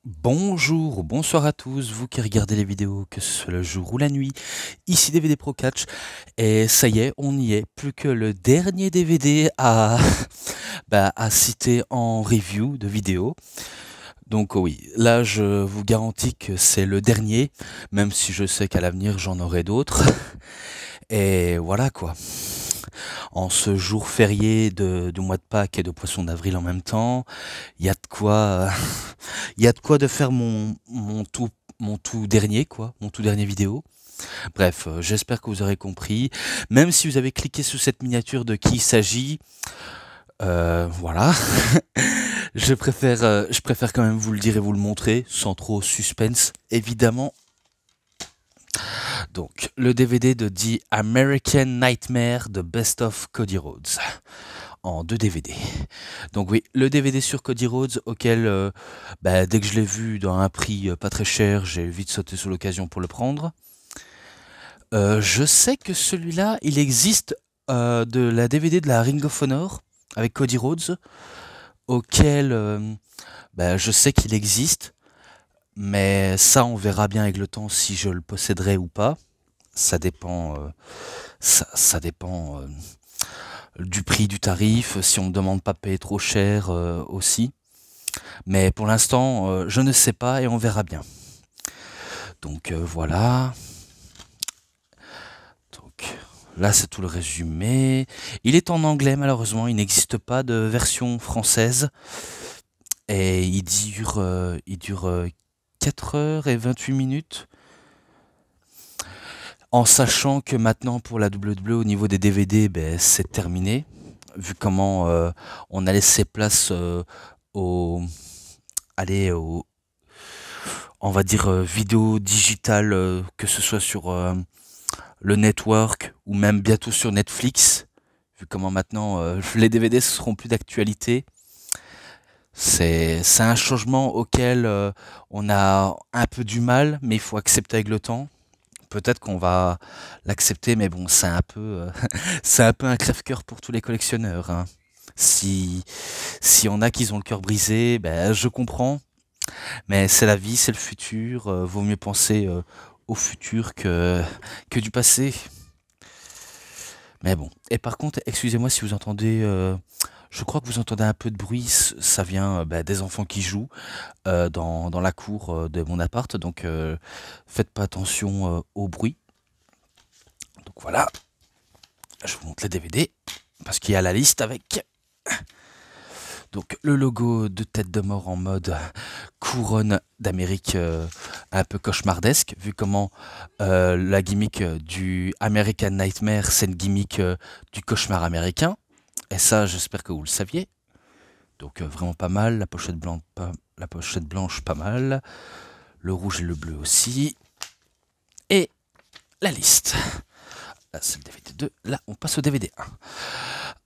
Bonjour ou bonsoir à tous, vous qui regardez les vidéos, que ce soit le jour ou la nuit, ici DVD Pro Catch, et ça y est, on y est, plus que le dernier DVD à, à citer en review de vidéo. Donc oui, là je vous garantis que c'est le dernier, même si je sais qu'à l'avenir j'en aurai d'autres. Et voilà quoi. En ce jour férié du mois de Pâques et de Poisson d'avril en même temps, il y a de quoi, il y a de quoi de faire mon tout dernier quoi, mon tout dernier vidéo. Bref, j'espère que vous aurez compris. Même si vous avez cliqué sur cette miniature de qui il s'agit, voilà. Je préfère quand même vous le dire et vous le montrer, sans trop suspense, évidemment. Donc, le DVD de The American Nightmare de Best of Cody Rhodes, en 2 DVD. Donc oui, le DVD sur Cody Rhodes, auquel, dès que je l'ai vu dans un prix pas très cher, j'ai vite sauté sur l'occasion pour le prendre. Je sais que celui-là, il existe de la DVD de la Ring of Honor, avec Cody Rhodes, auquel je sais qu'il existe. Mais ça, on verra bien avec le temps si je le posséderai ou pas. Ça dépend, ça dépend du prix du tarif, si on me demande pas de payer trop cher aussi. Mais pour l'instant, je ne sais pas et on verra bien. Donc voilà. Donc là, c'est tout le résumé. Il est en anglais, malheureusement. Il n'existe pas de version française. Et il dure 4 heures et 28 minutes. En sachant que maintenant pour la WWE au niveau des DVD, c'est terminé, vu comment on a laissé place au, allez, au, on va dire vidéo digitale, que ce soit sur le network ou même bientôt sur Netflix, vu comment maintenant les DVD ne seront plus d'actualité. C'est un changement auquel on a un peu du mal, mais il faut accepter avec le temps. Peut-être qu'on va l'accepter, mais bon, c'est un peu, c'est un peu un crève-cœur pour tous les collectionneurs, hein. Si on a qui ont le cœur brisé, je comprends, mais c'est la vie, c'est le futur. Vaut mieux penser au futur que du passé. Mais bon. Et par contre, excusez-moi si vous entendez, je crois que vous entendez un peu de bruit. Ça vient des enfants qui jouent dans la cour de mon appart, donc faites pas attention au bruit. Donc voilà, je vous montre les DVD, parce qu'il y a la liste avec. Donc le logo de Tête de Mort en mode couronne d'Amérique, un peu cauchemardesque, vu comment la gimmick du American Nightmare, c'est une gimmick du cauchemar américain. Et ça, j'espère que vous le saviez. Donc vraiment pas mal, la pochette blanche pas mal, le rouge et le bleu aussi. Et la liste. Là, c'est le DVD 2. Là, on passe au DVD 1.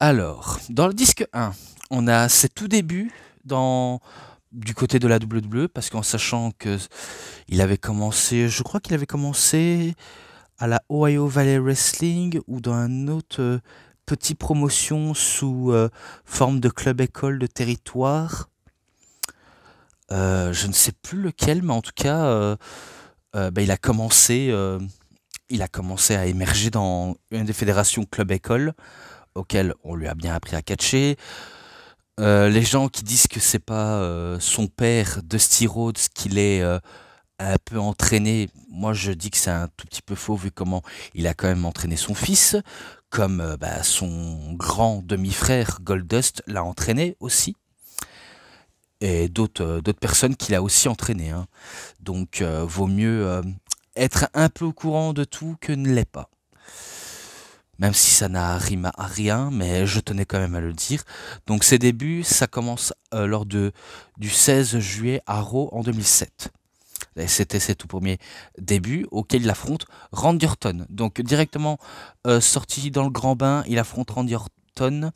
Alors, dans le disque 1, on a ses tout débuts du côté de la WWE, parce qu'en sachant que il avait commencé, je crois qu'il avait commencé à la Ohio Valley Wrestling ou dans un autre petit promotion sous forme de club-école de territoire. Je ne sais plus lequel, mais en tout cas, il a commencé à émerger dans une des fédérations club-école auxquelles on lui a bien appris à catcher. Les gens qui disent que c'est pas son père, Dusty Rhodes, qui l'est un peu entraîné, moi je dis que c'est un tout petit peu faux vu comment il a quand même entraîné son fils, comme son grand demi-frère Goldust l'a entraîné aussi, et d'autres personnes qu'il a aussi entraîné, hein. Donc vaut mieux être un peu au courant de tout que ne l'est pas. Même si ça n'a rime à rien, mais je tenais quand même à le dire. Donc ses débuts, ça commence lors du 16 juillet à Raw en 2007. Et c'était ses tout premiers débuts auxquels il affronte Randy Orton. Donc directement sorti dans le grand bain, il affronte Randy Orton,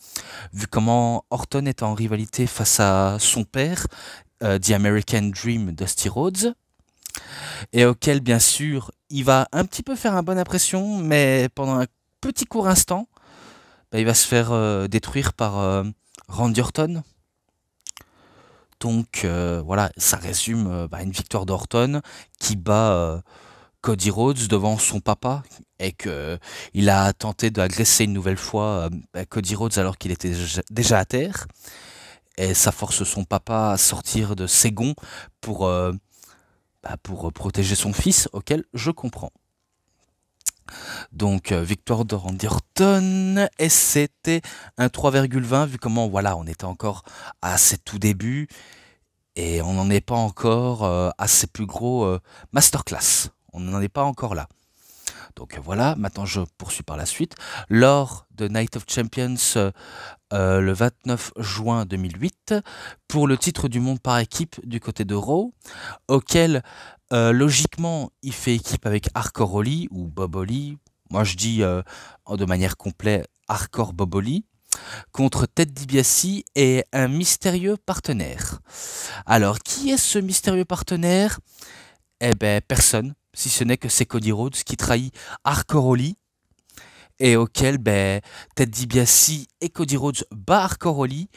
vu comment Orton est en rivalité face à son père, The American Dream, Dusty Rhodes, et auquel bien sûr il va un petit peu faire une bonne impression, mais pendant un petit court instant, il va se faire détruire par Randy Orton. Donc voilà, ça résume une victoire d'Orton qui bat Cody Rhodes devant son papa et que il a tenté d'agresser une nouvelle fois Cody Rhodes alors qu'il était déjà à terre. Et ça force son papa à sortir de ses gonds pour, pour protéger son fils, auquel je comprends. Donc victoire de Randy Orton, et c'était un 3,20 vu comment voilà, on était encore à ses tout débuts et on n'en est pas encore à ses plus gros masterclass. On n'en est pas encore là. Donc voilà, maintenant je poursuis par la suite. Lors de Night of Champions le 29 juin 2008 pour le titre du monde par équipe du côté de Raw, auquel logiquement il fait équipe avec Hardcore Holly ou Bob Holly. Moi je dis de manière complète Hardcore Bob Holly contre Ted DiBiase et un mystérieux partenaire. Alors qui est ce mystérieux partenaire? Eh ben personne, si ce n'est que c'est Cody Rhodes qui trahit Hardcore Holly et auquel Ted DiBiase et Cody Rhodes bat Hardcore Holly.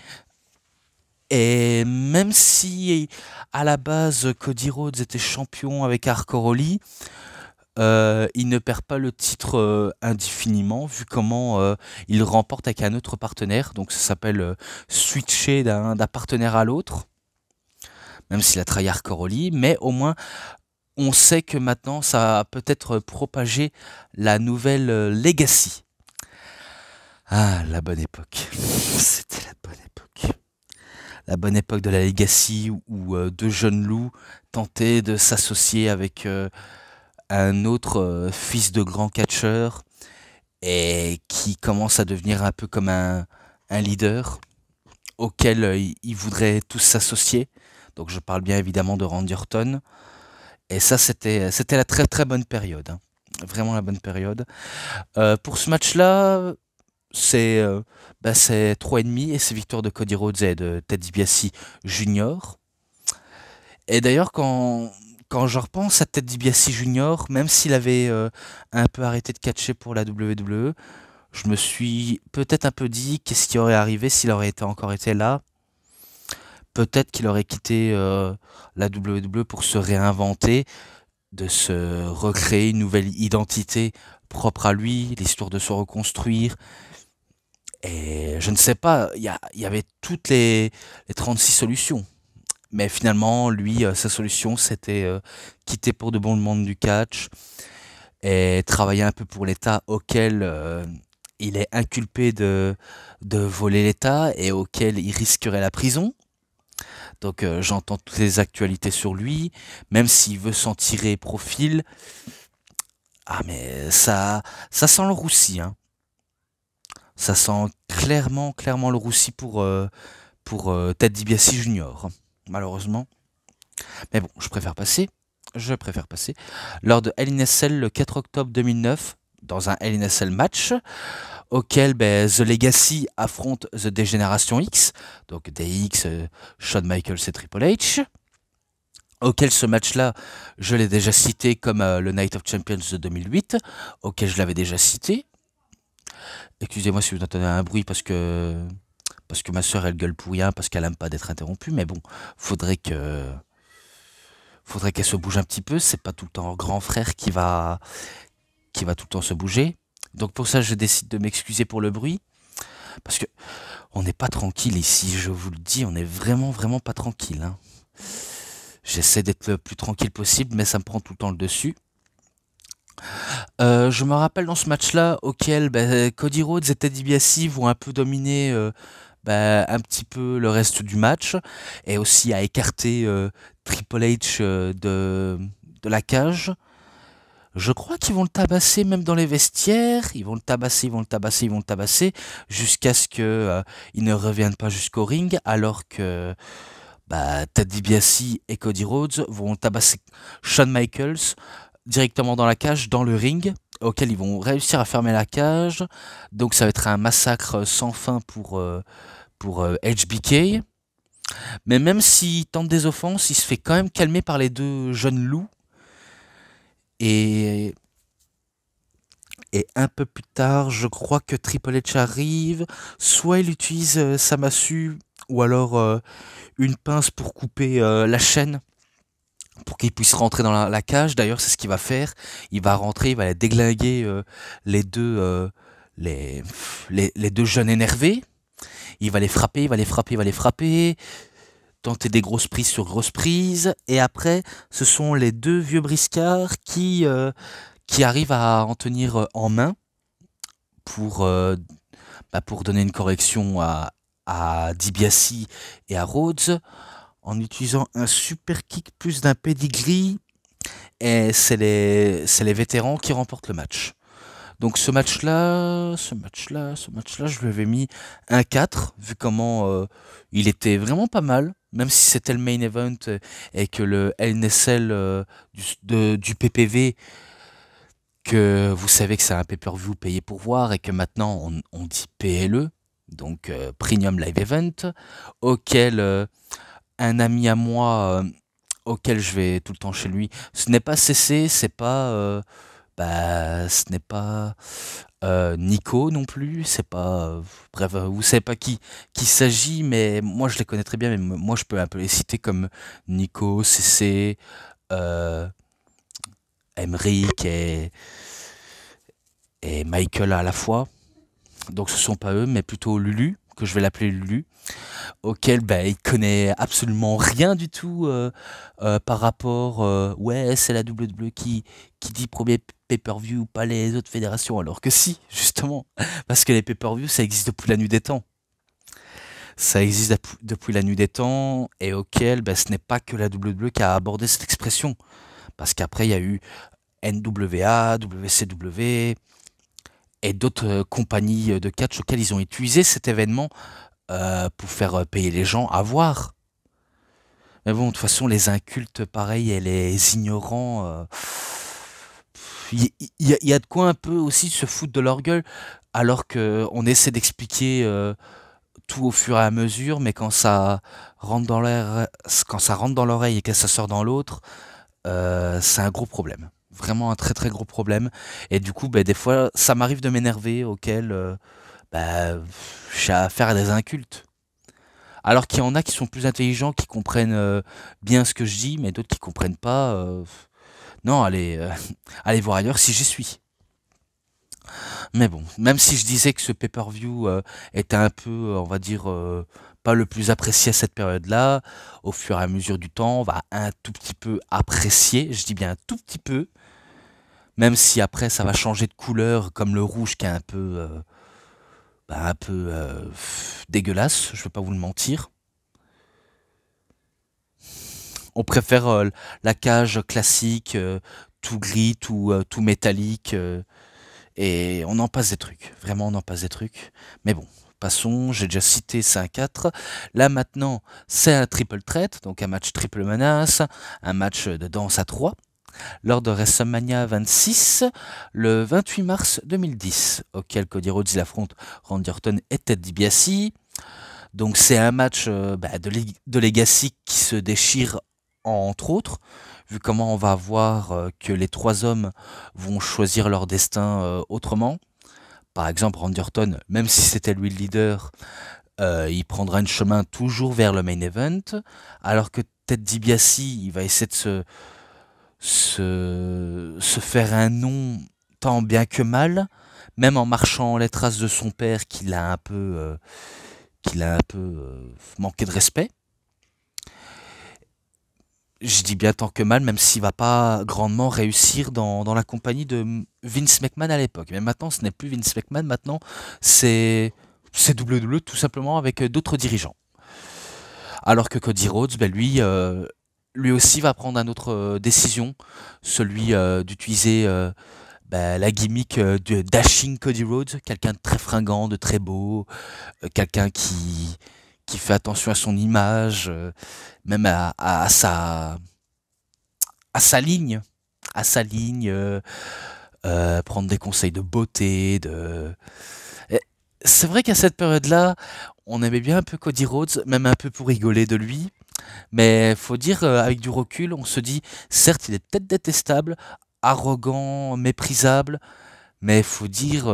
Et même si à la base Cody Rhodes était champion avec Hardcore Holly, il ne perd pas le titre indéfiniment vu comment il remporte avec un autre partenaire. Donc ça s'appelle switcher d'un partenaire à l'autre, même s'il a trahi Hardcore Holly, mais au moins on sait que maintenant ça a peut-être propagé la nouvelle Legacy. Ah, la bonne époque. C'était la bonne époque. La bonne époque de la Legacy où deux jeunes loups tentaient de s'associer avec un autre fils de grand catcheur et qui commence à devenir un peu comme un leader auquel ils voudraient tous s'associer. Donc je parle bien évidemment de Randy Orton. Et ça, c'était la très très bonne période. Hein. Vraiment la bonne période. Pour ce match-là, c'est 3,5 et c'est victoire de Cody Rhodes et de Ted DiBiase Jr. Et d'ailleurs, quand je repense à Ted DiBiase Jr., même s'il avait un peu arrêté de catcher pour la WWE, je me suis peut-être un peu dit qu'est-ce qui aurait arrivé s'il aurait encore été là. Peut-être qu'il aurait quitté la WWE pour se réinventer, de se recréer une nouvelle identité propre à lui, l'histoire de se reconstruire. Et je ne sais pas, il y avait toutes les 36 solutions. Mais finalement, lui, sa solution, c'était quitter pour de bon le monde du catch et travailler un peu pour l'État auquel il est inculpé de voler l'État et auquel il risquerait la prison. Donc j'entends toutes les actualités sur lui, même s'il veut s'en tirer profil. Ah mais ça sent le roussi, hein. Ça sent clairement le roussi pour Ted DiBiase Jr. Malheureusement. Mais bon, je préfère passer. Lors de Hell in a Cell le 4 octobre 2009, dans un Hell in a Cell match, auquel The Legacy affronte The Degeneration X, donc DX, Shawn Michaels et Triple H, auquel ce match-là, je l'ai déjà cité comme le Night of Champions de 2008, auquel je l'avais déjà cité. Excusez-moi si vous entendez un bruit parce que ma soeur elle gueule pour rien, parce qu'elle aime pas d'être interrompue, mais bon, faudrait qu'elle se bouge un petit peu, c'est pas tout le temps grand frère qui va tout le temps se bouger. Donc pour ça, je décide de m'excuser pour le bruit. Parce que on n'est pas tranquille ici, je vous le dis, on est vraiment pas tranquille. Hein. J'essaie d'être le plus tranquille possible, mais ça me prend tout le temps le dessus. Je me rappelle dans ce match-là, auquel Cody Rhodes et Ted DiBiase vont un peu dominer un petit peu le reste du match, et aussi à écarter Triple H de la cage. Je crois qu'ils vont le tabasser même dans les vestiaires, ils vont le tabasser, jusqu'à ce que il ne revienne pas jusqu'au ring, alors que Ted DiBiase et Cody Rhodes vont tabasser Shawn Michaels directement dans la cage, dans le ring, auquel ils vont réussir à fermer la cage. Donc ça va être un massacre sans fin pour HBK. Mais même s'il tente des offenses, il se fait quand même calmer par les deux jeunes loups. Et un peu plus tard, je crois que Triple H arrive. Soit il utilise sa massue, ou alors une pince pour couper la chaîne pour qu'il puisse rentrer dans la cage. D'ailleurs, c'est ce qu'il va faire. Il va rentrer, il va déglinguer les deux les, les deux jeunes énervés. Il va les frapper, il va les frapper, il va les frapper, tenter des grosses prises sur grosses prises. Et après, ce sont les deux vieux briscards qui arrivent à en tenir en main pour, pour donner une correction à DiBiase et à Rhodes en utilisant un super kick plus d'un pedigree. Et c'est les vétérans qui remportent le match. Donc ce match-là, je lui avais mis un 4, vu comment il était vraiment pas mal, même si c'était le main event et que le LNSL du PPV, que vous savez que c'est un pay-per-view payé pour voir et que maintenant on dit PLE, donc Premium Live Event, auquel un ami à moi, auquel je vais tout le temps chez lui, ce n'est pas CC, ce n'est pas Nico non plus, c'est pas. Bref, vous savez pas qui s'agit, mais moi je les connais très bien, mais moi je peux un peu les citer comme Nico, CC, euh, Emric et Michael à la fois. Donc ce sont pas eux, mais plutôt Lulu, que je vais l'appeler Lulu, auquel il connaît absolument rien du tout par rapport. Ouais, c'est la WWE qui dit premier pay-per-view, pas les autres fédérations, alors que si, justement, parce que les pay-per-view, ça existe depuis la nuit des temps. Ça existe depuis la nuit des temps, et auquel ce n'est pas que la WWE qui a abordé cette expression, parce qu'après il y a eu NWA, WCW et d'autres compagnies de catch auxquelles ils ont utilisé cet événement pour faire payer les gens à voir. Mais bon, de toute façon, les incultes, pareil, et les ignorants, il y a de quoi un peu aussi se foutre de leur gueule, alors qu'on essaie d'expliquer tout au fur et à mesure, mais quand ça rentre dans l'oreille et que ça sort dans l'autre, c'est un gros problème. Vraiment un très très gros problème. Et du coup, des fois, ça m'arrive de m'énerver auquel j'ai affaire à des incultes. Alors qu'il y en a qui sont plus intelligents, qui comprennent bien ce que je dis, mais d'autres qui comprennent pas. Non, allez, allez voir ailleurs si j'y suis. Mais bon, même si je disais que ce pay-per-view était un peu, on va dire, pas le plus apprécié à cette période-là, au fur et à mesure du temps, on va un tout petit peu apprécier, je dis bien un tout petit peu, même si après ça va changer de couleur, comme le rouge qui est un peu dégueulasse, je vais pas vous le mentir. On préfère la cage classique, tout gris, tout métallique, et on en passe des trucs. Vraiment, on en passe des trucs. Mais bon, passons, j'ai déjà cité 5-4. Là maintenant, c'est un triple threat, donc un match triple menace, un match de danse à 3, lors de WrestleMania 26, le 28 mars 2010, auquel Cody Rhodes affronte Randy Orton et Ted DiBiase. Donc c'est un match de Legacy qui se déchire entre autres, vu comment on va voir que les trois hommes vont choisir leur destin autrement. Par exemple, Randy Orton, même si c'était lui le leader, il prendra un chemin toujours vers le main event, alors que Ted DiBiase, il va essayer de se faire un nom tant bien que mal, même en marchant les traces de son père qu'il a un peu manqué de respect. Je dis bien tant que mal, même s'il va pas grandement réussir dans la compagnie de Vince McMahon à l'époque. Mais maintenant, ce n'est plus Vince McMahon, maintenant c'est WWE tout simplement avec d'autres dirigeants. Alors que Cody Rhodes, lui aussi va prendre une autre décision, celui d'utiliser la gimmick de Dashing Cody Rhodes, quelqu'un de très fringant, de très beau, quelqu'un qui fait attention à son image, même à sa ligne, prendre des conseils de beauté, c'est vrai qu'à cette période-là, on aimait bien un peu Cody Rhodes, même un peu pour rigoler de lui, mais faut dire, avec du recul, on se dit, certes, il est peut-être détestable, arrogant, méprisable, mais faut dire,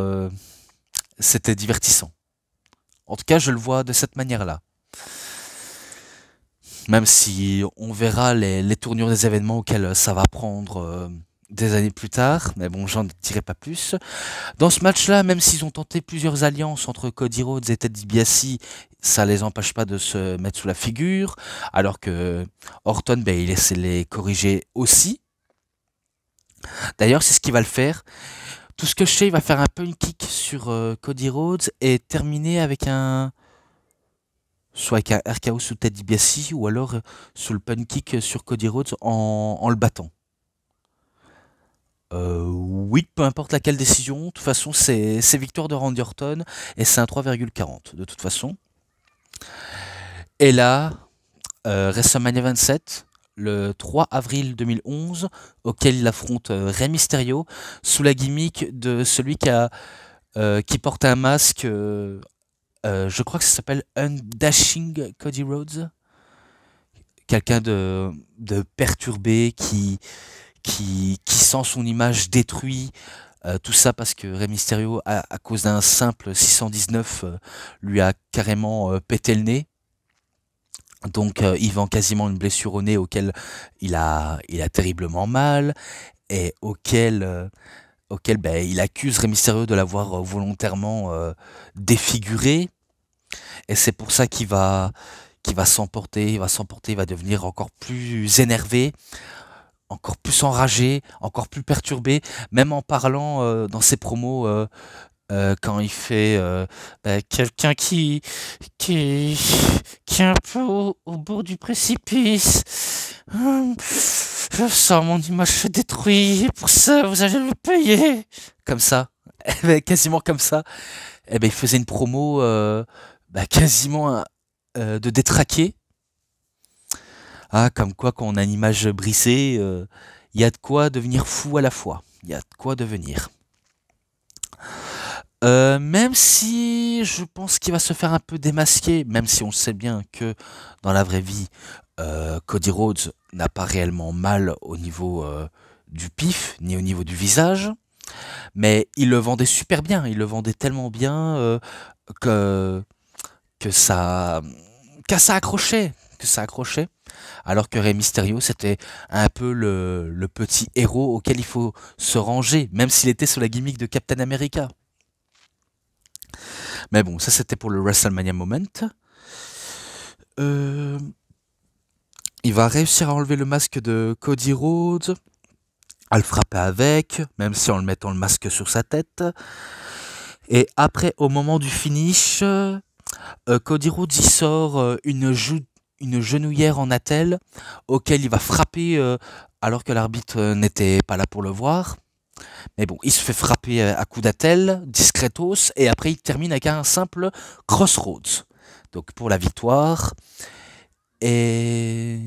c'était divertissant. En tout cas, je le vois de cette manière-là. Même si on verra les tournures des événements auxquels ça va prendre des années plus tard, mais bon, j'en dirai pas plus. Dans ce match-là, même s'ils ont tenté plusieurs alliances entre Cody Rhodes et Ted DiBiase, ça les empêche pas de se mettre sous la figure, alors que Orton, ben, il essaie de les corriger aussi. D'ailleurs, c'est ce qu'il va le faire. Tout ce que je sais, il va faire un punch kick sur Cody Rhodes et terminer avec soit avec un RKO sous Ted DiBiase ou alors sous le punch kick sur Cody Rhodes en le battant. Oui, peu importe laquelle décision, de toute façon c'est victoire de Randy Orton et c'est un 3,40 de toute façon. Et là, WrestleMania 27, le 3 avril 2011, auquel il affronte Rey Mysterio sous la gimmick de celui qui porte un masque, je crois que ça s'appelle Undashing Cody Rhodes, quelqu'un de perturbé qui sent son image détruite, tout ça parce que Rey Mysterio, à cause d'un simple 619, lui a carrément pété le nez. Donc il vend quasiment une blessure au nez auquel il a terriblement mal et auquel ben, il accuse Rey Mysterio de l'avoir volontairement défiguré. Et c'est pour ça qu'il va s'emporter, il va devenir encore plus énervé, encore plus enragé, encore plus perturbé, même en parlant dans ses promos quand il fait quelqu'un qui qui est un peu au bord du précipice. Je sens mon image détruite, et pour ça vous allez le payer. Comme ça, quasiment comme ça. Eh ben, il faisait une promo quasiment de détraqué. Ah, comme quoi, quand on a une image brisée, il y a de quoi devenir fou à la fois. Il y a de quoi devenir. Même si je pense qu'il va se faire un peu démasquer, même si on sait bien que dans la vraie vie, Cody Rhodes n'a pas réellement mal au niveau du pif, ni au niveau du visage, mais il le vendait super bien, il le vendait tellement bien que, que ça, que ça accrochait, alors que Rey Mysterio, c'était un peu le petit héros auquel il faut se ranger, même s'il était sur la gimmick de Captain America. Mais bon, ça c'était pour le WrestleMania Moment. Il va réussir à enlever le masque de Cody Rhodes, à le frapper avec, même si en le mettant le masque sur sa tête. Et après, au moment du finish, Cody Rhodes y sort une genouillère en attelle, auquel il va frapper alors que l'arbitre n'était pas là pour le voir. Mais bon, il se fait frapper à coups d'attelle, discretos, et après il termine avec un simple crossroads. Donc pour la victoire. Et...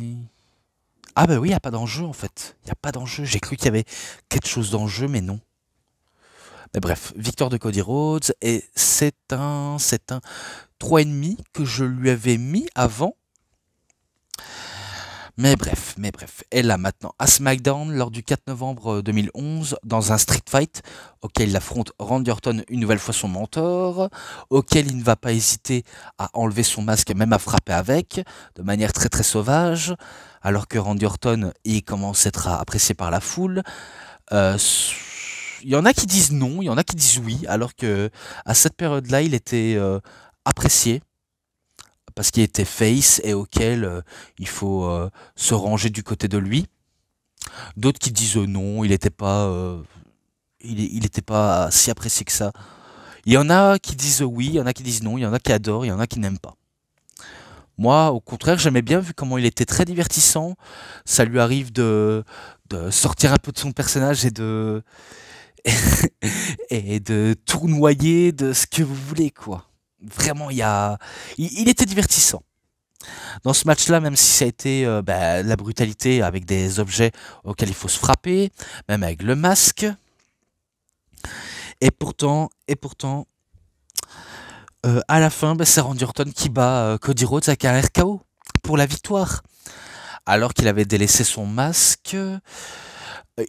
Ah bah oui, il n'y a pas d'enjeu en fait. Il n'y a pas d'enjeu. J'ai cru qu'il y avait quelque chose d'enjeu, mais non. Mais bref, victoire de Cody Rhodes, et c'est un 3,5 que je lui avais mis avant. Mais bref. Et là maintenant, à SmackDown, lors du 4 novembre 2011, dans un street fight, auquel il affronte Randy Orton, une nouvelle fois son mentor, auquel il ne va pas hésiter à enlever son masque, même à frapper avec, de manière très très sauvage, alors que Randy Orton, il commence à être apprécié par la foule. Il y en a qui disent non, il y en a qui disent oui, alors que à cette période-là, il était apprécié parce qu'il était face et auquel il faut se ranger du côté de lui. D'autres qui disent non, il n'était pas, il était pas si apprécié que ça. Il y en a qui disent oui, il y en a qui disent non, il y en a qui adorent, il y en a qui n'aiment pas. Moi, au contraire, j'aimais bien vu comment il était très divertissant. Ça lui arrive de sortir un peu de son personnage et de et de tournoyer de ce que vous voulez, quoi. Vraiment, il était divertissant. Dans ce match-là, même si ça a été la brutalité avec des objets auxquels il faut se frapper, même avec le masque, et pourtant, à la fin, c'est Randy Orton qui bat Cody Rhodes avec un RKO pour la victoire. Alors qu'il avait délaissé son masque,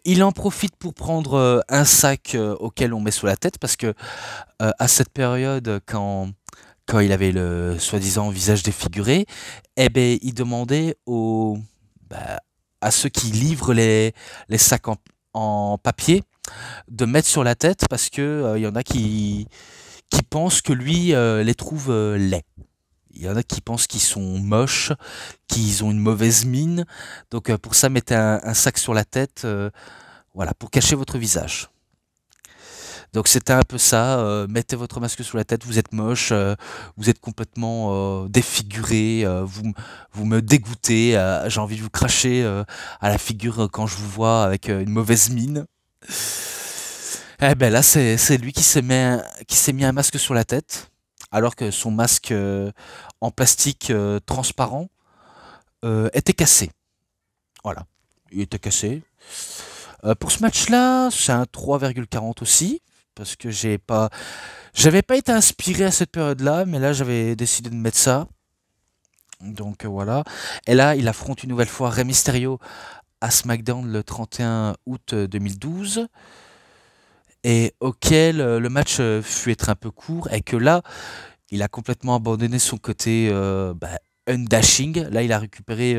il en profite pour prendre un sac auquel on met sous la tête, parce que à cette période, quand quand il avait le soi-disant visage défiguré, eh ben, il demandait bah, à ceux qui livrent les sacs en papier de mettre sur la tête parce que il y en a qui pensent que lui les trouve laids. Il y en a qui pensent qu'ils sont moches, qu'ils ont une mauvaise mine. Donc pour ça, mettez un sac sur la tête, voilà, pour cacher votre visage. Donc c'était un peu ça, mettez votre masque sur la tête, vous êtes moche, vous êtes complètement défiguré, vous me dégoûtez, j'ai envie de vous cracher à la figure quand je vous vois avec une mauvaise mine. Eh ben là, c'est lui qui s'est mis un masque sur la tête, alors que son masque en plastique transparent était cassé. Voilà, il était cassé. Pour ce match-là, c'est un 3,40 aussi, parce que j'avais pas été inspiré à cette période-là, mais là j'avais décidé de mettre ça. Donc voilà. Et là, il affronte une nouvelle fois Rey Mysterio à SmackDown le 31 août 2012, et auquel le match fut être un peu court, et que là, il a complètement abandonné son côté undashing. Là, il a récupéré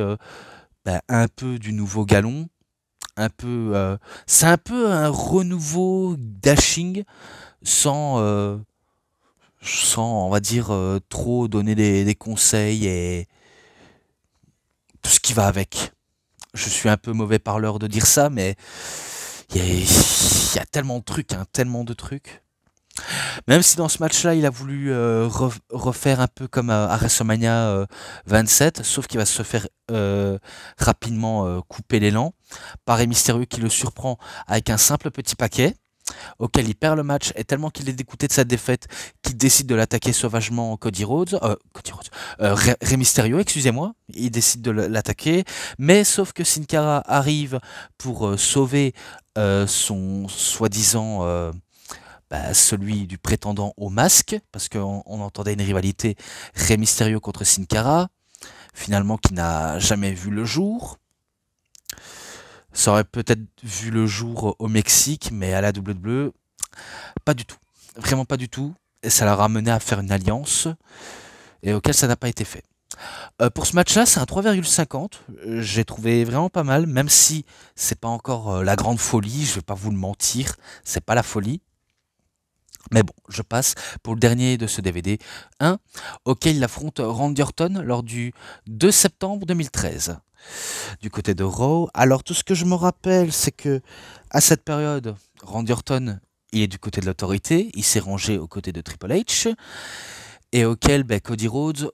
un peu du nouveau galon. C'est un peu un renouveau dashing sans, on va dire, trop donner des conseils et tout ce qui va avec. Je suis un peu mauvais parleur de dire ça, mais il y a tellement de trucs, hein, tellement de trucs. Même si dans ce match-là, il a voulu refaire un peu comme à WrestleMania 27, sauf qu'il va se faire rapidement couper l'élan par Rey Mysterio qui le surprend avec un simple petit paquet, auquel il perd le match, et tellement qu'il est dégoûté de sa défaite qu'il décide de l'attaquer sauvagement Rey Mysterio, excusez-moi, il décide de l'attaquer, mais sauf que Sin Cara arrive pour sauver son soi-disant celui du prétendant au masque, parce qu'on entendait une rivalité Rey Mysterio contre Sin Cara, finalement qui n'a jamais vu le jour. Ça aurait peut-être vu le jour au Mexique, mais à la WWE, pas du tout. Vraiment pas du tout. Et ça l'a ramené à faire une alliance, et auquel ça n'a pas été fait. Pour ce match-là, c'est un 3,50. J'ai trouvé vraiment pas mal, même si c'est pas encore la grande folie, je vais pas vous le mentir, c'est pas la folie. Mais bon, je passe pour le dernier de ce DVD 1, auquel il affronte Randy Orton lors du 2 septembre 2013. Du côté de Raw, alors tout ce que je me rappelle, c'est que à cette période, Randy Orton, il est du côté de l'autorité, il s'est rangé aux côtés de Triple H, et auquel Cody Rhodes,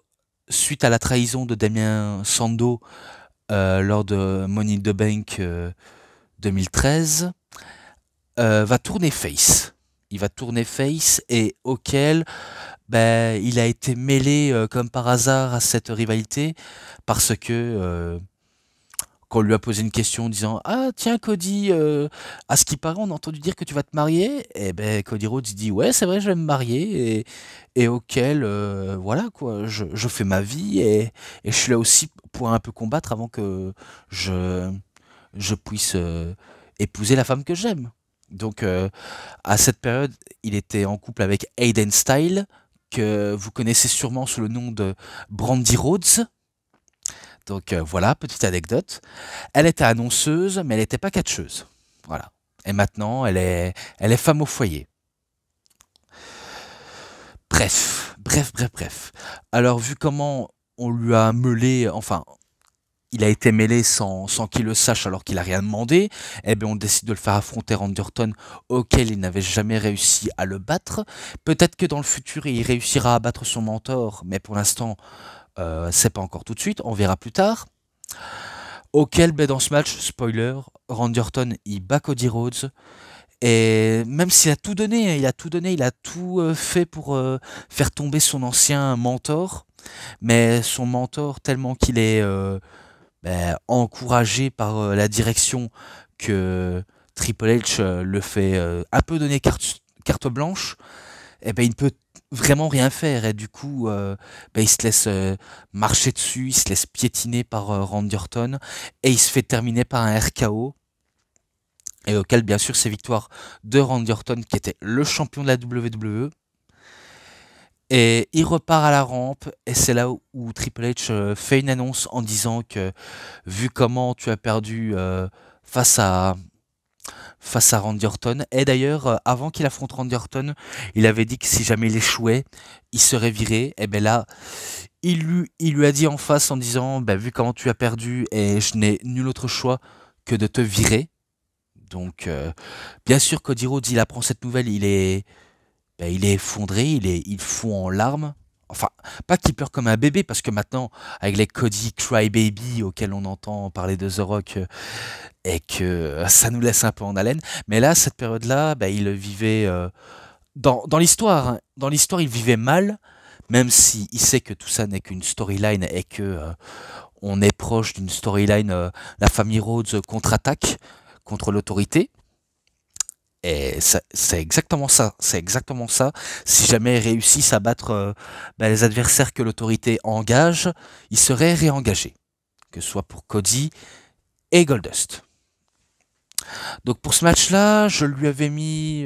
suite à la trahison de Damien Sandow lors de Money in the Bank 2013, va tourner face. Il va tourner face, et auquel il a été mêlé comme par hasard à cette rivalité parce que quand on lui a posé une question en disant «Ah tiens Cody, à ce qui paraît on a entendu dire que tu vas te marier», et Cody Rhodes dit «Ouais c'est vrai je vais me marier», et auquel voilà quoi, je fais ma vie, et je suis là aussi pour un peu combattre avant que je puisse épouser la femme que j'aime. Donc à cette période, il était en couple avec Aiden Style, que vous connaissez sûrement sous le nom de Brandy Rhodes. Donc voilà, petite anecdote. Elle était annonceuse, mais elle n'était pas catcheuse. Voilà. Et maintenant, elle est femme au foyer. Bref. Alors vu comment on lui a meulé, enfin, il a été mêlé sans qu'il le sache alors qu'il a rien demandé, eh bien on décide de le faire affronter Randy Orton, auquel il n'avait jamais réussi à le battre. Peut-être que dans le futur il réussira à battre son mentor, mais pour l'instant c'est pas encore tout de suite, on verra plus tard. Auquel dans ce match, spoiler, Randy Orton il bat Cody Rhodes, et même s'il a tout donné, il a tout fait pour faire tomber son ancien mentor, mais son mentor tellement qu'il est encouragé par la direction que Triple H le fait un peu donner carte blanche, et il ne peut vraiment rien faire, et du coup il se laisse marcher dessus, il se laisse piétiner par Randy Orton, et il se fait terminer par un RKO, et auquel bien sûr c'est victoire de Randy Orton qui était le champion de la WWE, Et il repart à la rampe, et c'est là où Triple H fait une annonce en disant que, vu comment tu as perdu face à, face à Randy Orton, et d'ailleurs, avant qu'il affronte Randy Orton, il avait dit que si jamais il échouait, il serait viré. Et ben là, il lui a dit en face en disant, bah, vu comment tu as perdu, et je n'ai nul autre choix que de te virer. Donc, bien sûr, Cody Rhodes, il apprend cette nouvelle, il est effondré, il fond en larmes. Enfin, pas qu'il pleure comme un bébé, parce que maintenant, avec les Cody Crybaby auxquels on entend parler de The Rock, et que ça nous laisse un peu en haleine. Mais là, cette période-là, il le vivait dans l'histoire. Hein. Dans l'histoire, il vivait mal, même si il sait que tout ça n'est qu'une storyline et que on est proche d'une storyline, la famille Rhodes contre-attaque contre l'autorité. Et c'est exactement ça, c'est exactement ça. Si jamais ils réussissent à battre les adversaires que l'autorité engage, ils seraient réengagés, que ce soit pour Cody et Goldust. Donc pour ce match-là, je lui avais mis...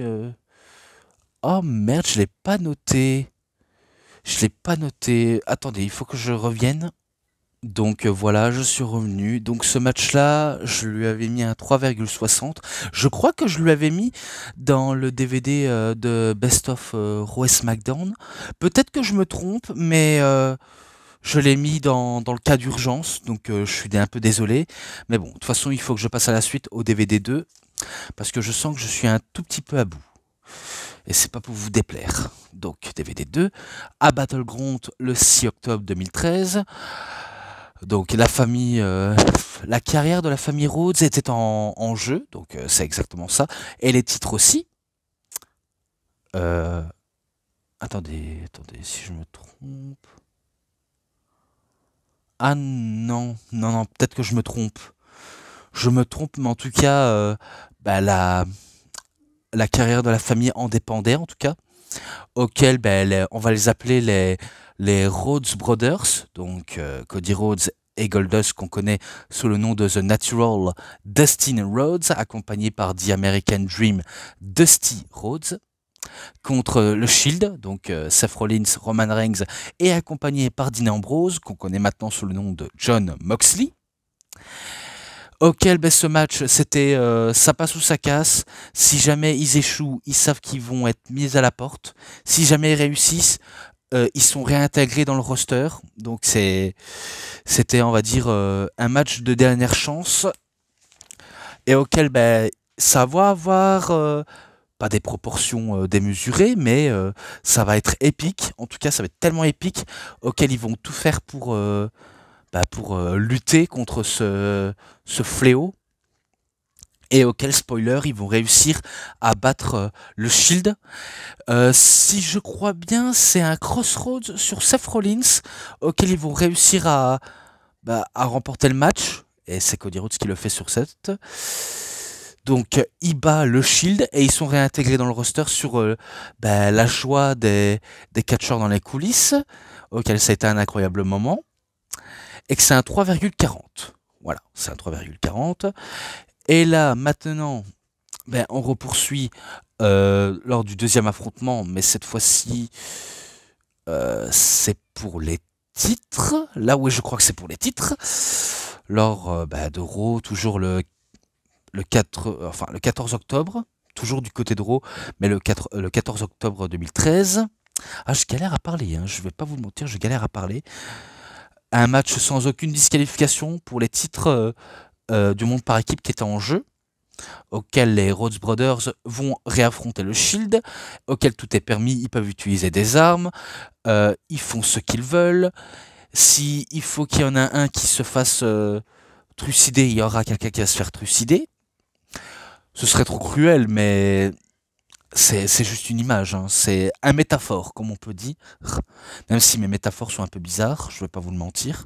Oh merde, je l'ai pas noté. Je l'ai pas noté. Attendez, il faut que je revienne. Donc voilà, je suis revenu. Donc ce match-là, je lui avais mis un 3,60. Je crois que je lui avais mis dans le DVD de Best of Raw et SmackDown. Peut-être que je me trompe, mais je l'ai mis dans le cas d'urgence. Donc je suis un peu désolé. Mais bon, de toute façon, il faut que je passe à la suite au DVD 2. Parce que je sens que je suis un tout petit peu à bout. Et c'est pas pour vous déplaire. Donc DVD 2, à Battleground le 6 octobre 2013. Donc la carrière de la famille Rhodes était en jeu, donc c'est exactement ça. Et les titres aussi. Euh, attendez, si je me trompe. Ah non, non, non, peut-être que je me trompe. Je me trompe, mais en tout cas, la carrière de la famille en dépendait, en tout cas. Auquel on va les appeler les Rhodes Brothers, donc Cody Rhodes et Goldust qu'on connaît sous le nom de The Natural Dustin Rhodes, accompagné par The American Dream Dusty Rhodes, contre le Shield, donc Seth Rollins, Roman Reigns, et accompagné par Dean Ambrose, qu'on connaît maintenant sous le nom de Jon Moxley. Auquel ce match, c'était ça passe ou ça casse. Si jamais ils échouent, ils savent qu'ils vont être mis à la porte. Si jamais ils réussissent, ils sont réintégrés dans le roster. Donc c'était, on va dire, un match de dernière chance. Et auquel ça va avoir pas des proportions démesurées, mais ça va être épique. En tout cas, ça va être tellement épique auquel ils vont tout faire pour lutter contre ce fléau, et auquel, spoiler, ils vont réussir à battre le Shield. Si je crois bien, c'est un Crossroads sur Seth Rollins, auquel ils vont réussir à remporter le match, et c'est Cody Rhodes qui le fait sur Seth. Donc il bat le Shield, et ils sont réintégrés dans le roster sur la joie des catcheurs dans les coulisses, auquel ça a été un incroyable moment. Et que c'est un 3,40. Voilà, c'est un 3,40. Et là, maintenant, on repoursuit lors du deuxième affrontement, mais cette fois-ci, c'est pour les titres. Là, oui, je crois que c'est pour les titres. Lors de Raw, toujours le 14 octobre, toujours du côté de Raw, mais le 14 octobre 2013. Ah, je galère à parler, hein, je vais pas vous mentir, je galère à parler. Un match sans aucune disqualification pour les titres du monde par équipe qui étaient en jeu, auquel les Rhodes Brothers vont réaffronter le Shield, auquel tout est permis, ils peuvent utiliser des armes, ils font ce qu'ils veulent. S'il faut qu'il y en a un qui se fasse trucider, il y aura quelqu'un qui va se faire trucider. Ce serait trop cruel, mais c'est juste une image, hein. C'est un métaphore, comme on peut dire, même si mes métaphores sont un peu bizarres, je ne vais pas vous le mentir.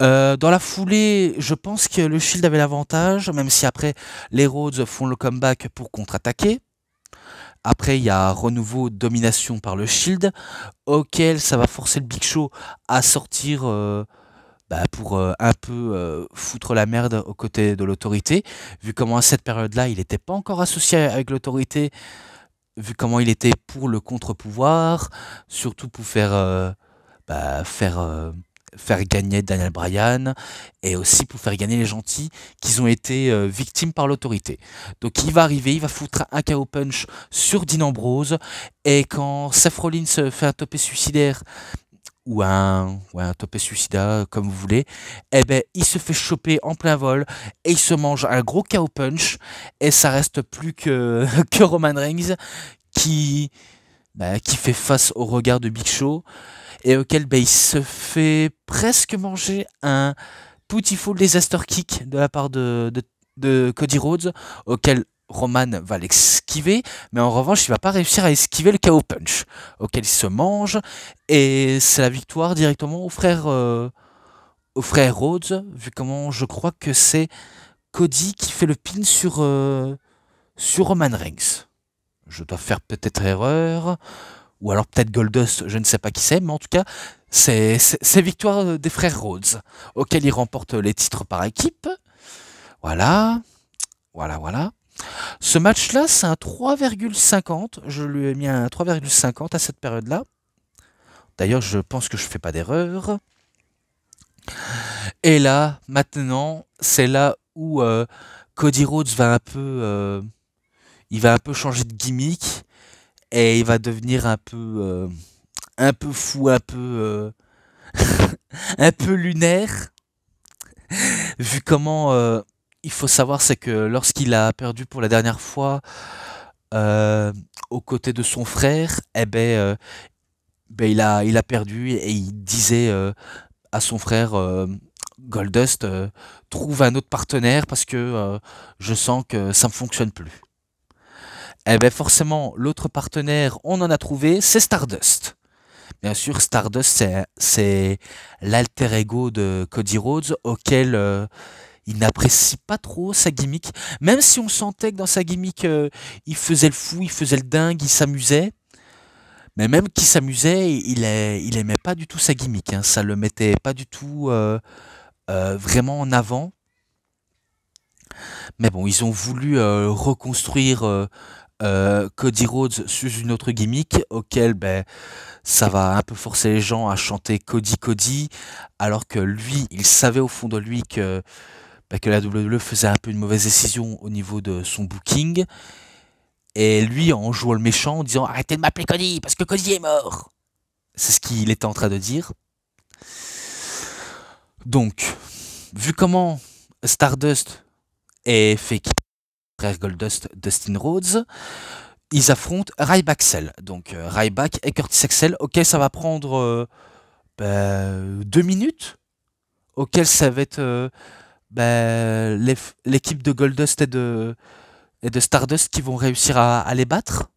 Dans la foulée, je pense que le Shield avait l'avantage, même si après les Rhodes font le comeback pour contre-attaquer. Après, il y a renouveau domination par le Shield, auquel ça va forcer le Big Show à sortir pour un peu foutre la merde aux côtés de l'autorité. Vu comment à cette période-là, il n'était pas encore associé avec l'autorité, vu comment il était pour le contre-pouvoir, surtout pour bah, faire, faire gagner Daniel Bryan et aussi pour faire gagner les gentils qui ont été victimes par l'autorité. Donc il va arriver, il va foutre un KO punch sur Dean Ambrose et quand Seth Rollins se fait un topé suicidaire ou un topé suicida, comme vous voulez, eh ben, il se fait choper en plein vol et il se mange un gros KO punch et ça reste plus que, que Roman Reigns qui, qui fait face au regard de Big Show et auquel il se fait presque manger un Beautiful Disaster Kick de la part de Cody Rhodes, auquel Roman va l'esquiver, mais en revanche, il va pas réussir à esquiver le KO Punch, auquel il se mange, et c'est la victoire directement au frère Rhodes, vu comment je crois que c'est Cody qui fait le pin sur Roman Reigns. Je dois faire peut-être erreur, ou alors peut-être Goldust, je ne sais pas qui c'est, mais en tout cas, c'est victoire des frères Rhodes, auquel ils remportent les titres par équipe. Voilà, voilà. Ce match-là, c'est un 3,50. Je lui ai mis un 3,50 à cette période-là. D'ailleurs, je pense que je fais pas d'erreur. Et là, maintenant, c'est là où Cody Rhodes va il va un peu changer de gimmick et il va devenir un peu fou, un peu lunaire. Vu comment il faut savoir, c'est que lorsqu'il a perdu pour la dernière fois euh, aux côtés de son frère, il a perdu et il disait à son frère Goldust, trouve un autre partenaire parce que je sens que ça ne fonctionne plus. Eh ben forcément, l'autre partenaire, on en a trouvé, c'est Stardust. Bien sûr, Stardust, c'est l'alter ego de Cody Rhodes auquel il n'apprécie pas trop sa gimmick. Même si on sentait que dans sa gimmick, il faisait le fou, il faisait le dingue, il s'amusait. Mais même qu'il s'amusait, il aimait pas du tout sa gimmick. Hein. Ça le mettait pas du tout vraiment en avant. Mais bon, ils ont voulu reconstruire Cody Rhodes sous une autre gimmick, auquel ça va un peu forcer les gens à chanter Cody Cody, alors que lui, il savait au fond de lui que la WWE faisait un peu une mauvaise décision au niveau de son booking. Et lui, en jouant le méchant, en disant arrêtez de m'appeler Cody parce que Cody est mort. C'est ce qu'il était en train de dire. Donc, vu comment Stardust est fait frère Goldust, Dustin Rhodes, ils affrontent Ryback Axel. Donc Ryback et Curtis Axel. Ok, ça va prendre 2 minutes. Auquel ça va être l'équipe de Goldust et de Stardust qui vont réussir à les battre.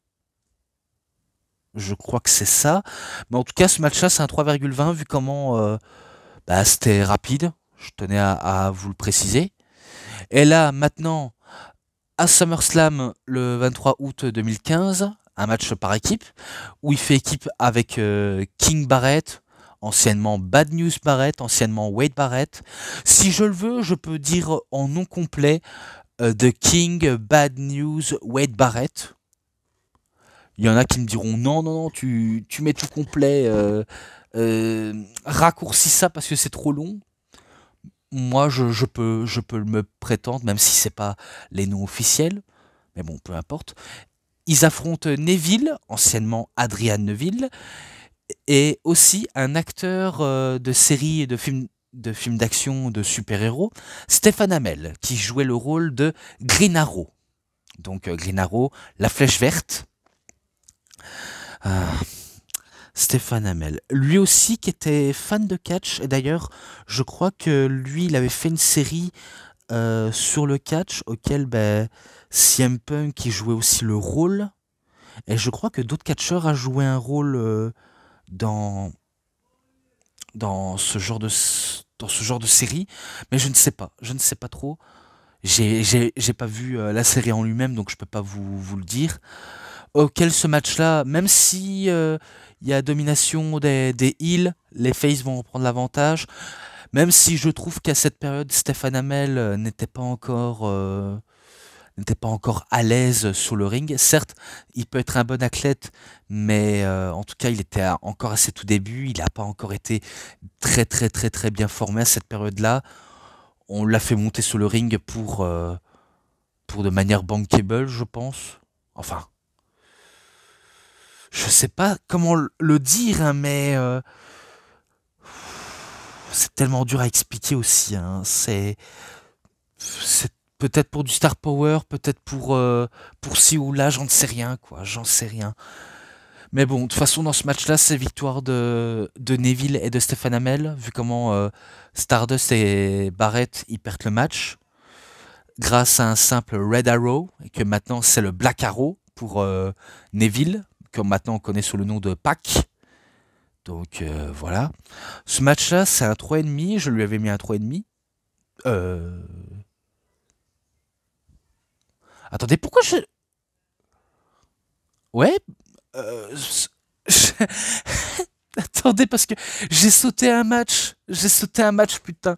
Je crois que c'est ça. Mais en tout cas, ce match-là, c'est un 3,20 vu comment c'était rapide. Je tenais à vous le préciser. Et là, maintenant, à SummerSlam le 23 août 2015, un match par équipe, où il fait équipe avec King Barrett, anciennement Bad News Barrett, anciennement Wade Barrett. Si je le veux, je peux dire en nom complet The King Bad News Wade Barrett. Il y en a qui me diront non, tu mets tout complet, raccourcis ça parce que c'est trop long. Moi, je peux me prétendre, même si c'est pas les noms officiels, mais bon, peu importe. Ils affrontent Neville, anciennement Adrian Neville, et aussi un acteur de séries et de films d'action de super-héros, Stephen Amell, qui jouait le rôle de Green Arrow. Donc Green Arrow, la flèche verte. Ah, Stephen Amell. Lui aussi qui était fan de catch, et d'ailleurs, je crois que lui, il avait fait une série sur le catch auquel CM Punk qui jouait aussi le rôle. Et je crois que d'autres catcheurs a joué un rôle dans, dans dans ce genre de série, mais je ne sais pas trop. J'ai pas vu la série en lui-même, donc je peux pas vous le dire. Auquel ce match-là, même si il y a domination des heels, les faces vont prendre l'avantage. Même si je trouve qu'à cette période, Stephen Amell n'était pas encore n'était pas encore à l'aise sur le ring. Certes, il peut être un bon athlète, mais en tout cas, il était encore à ses tout débuts. Il n'a pas encore été très très très très bien formé à cette période-là. On l'a fait monter sur le ring pour de manière bankable, je pense. Enfin, je sais pas comment le dire, hein, mais c'est tellement dur à expliquer aussi. Hein. C'est peut-être pour du star power, peut-être pour ci ou là, j'en sais rien, quoi. J'en sais rien. Mais bon, de toute façon, dans ce match-là, c'est victoire de Neville et de Stephen Amell, vu comment Stardust et Barrett ils perdent le match, grâce à un simple Red Arrow, et que maintenant c'est le Black Arrow pour Neville, que maintenant on connaît sous le nom de Pac. Donc voilà. Ce match-là, c'est un 3,5, je lui avais mis un 3,5. Euh... Attendez, pourquoi je... Ouais, euh, attendez, parce que j'ai sauté un match. J'ai sauté un match, putain.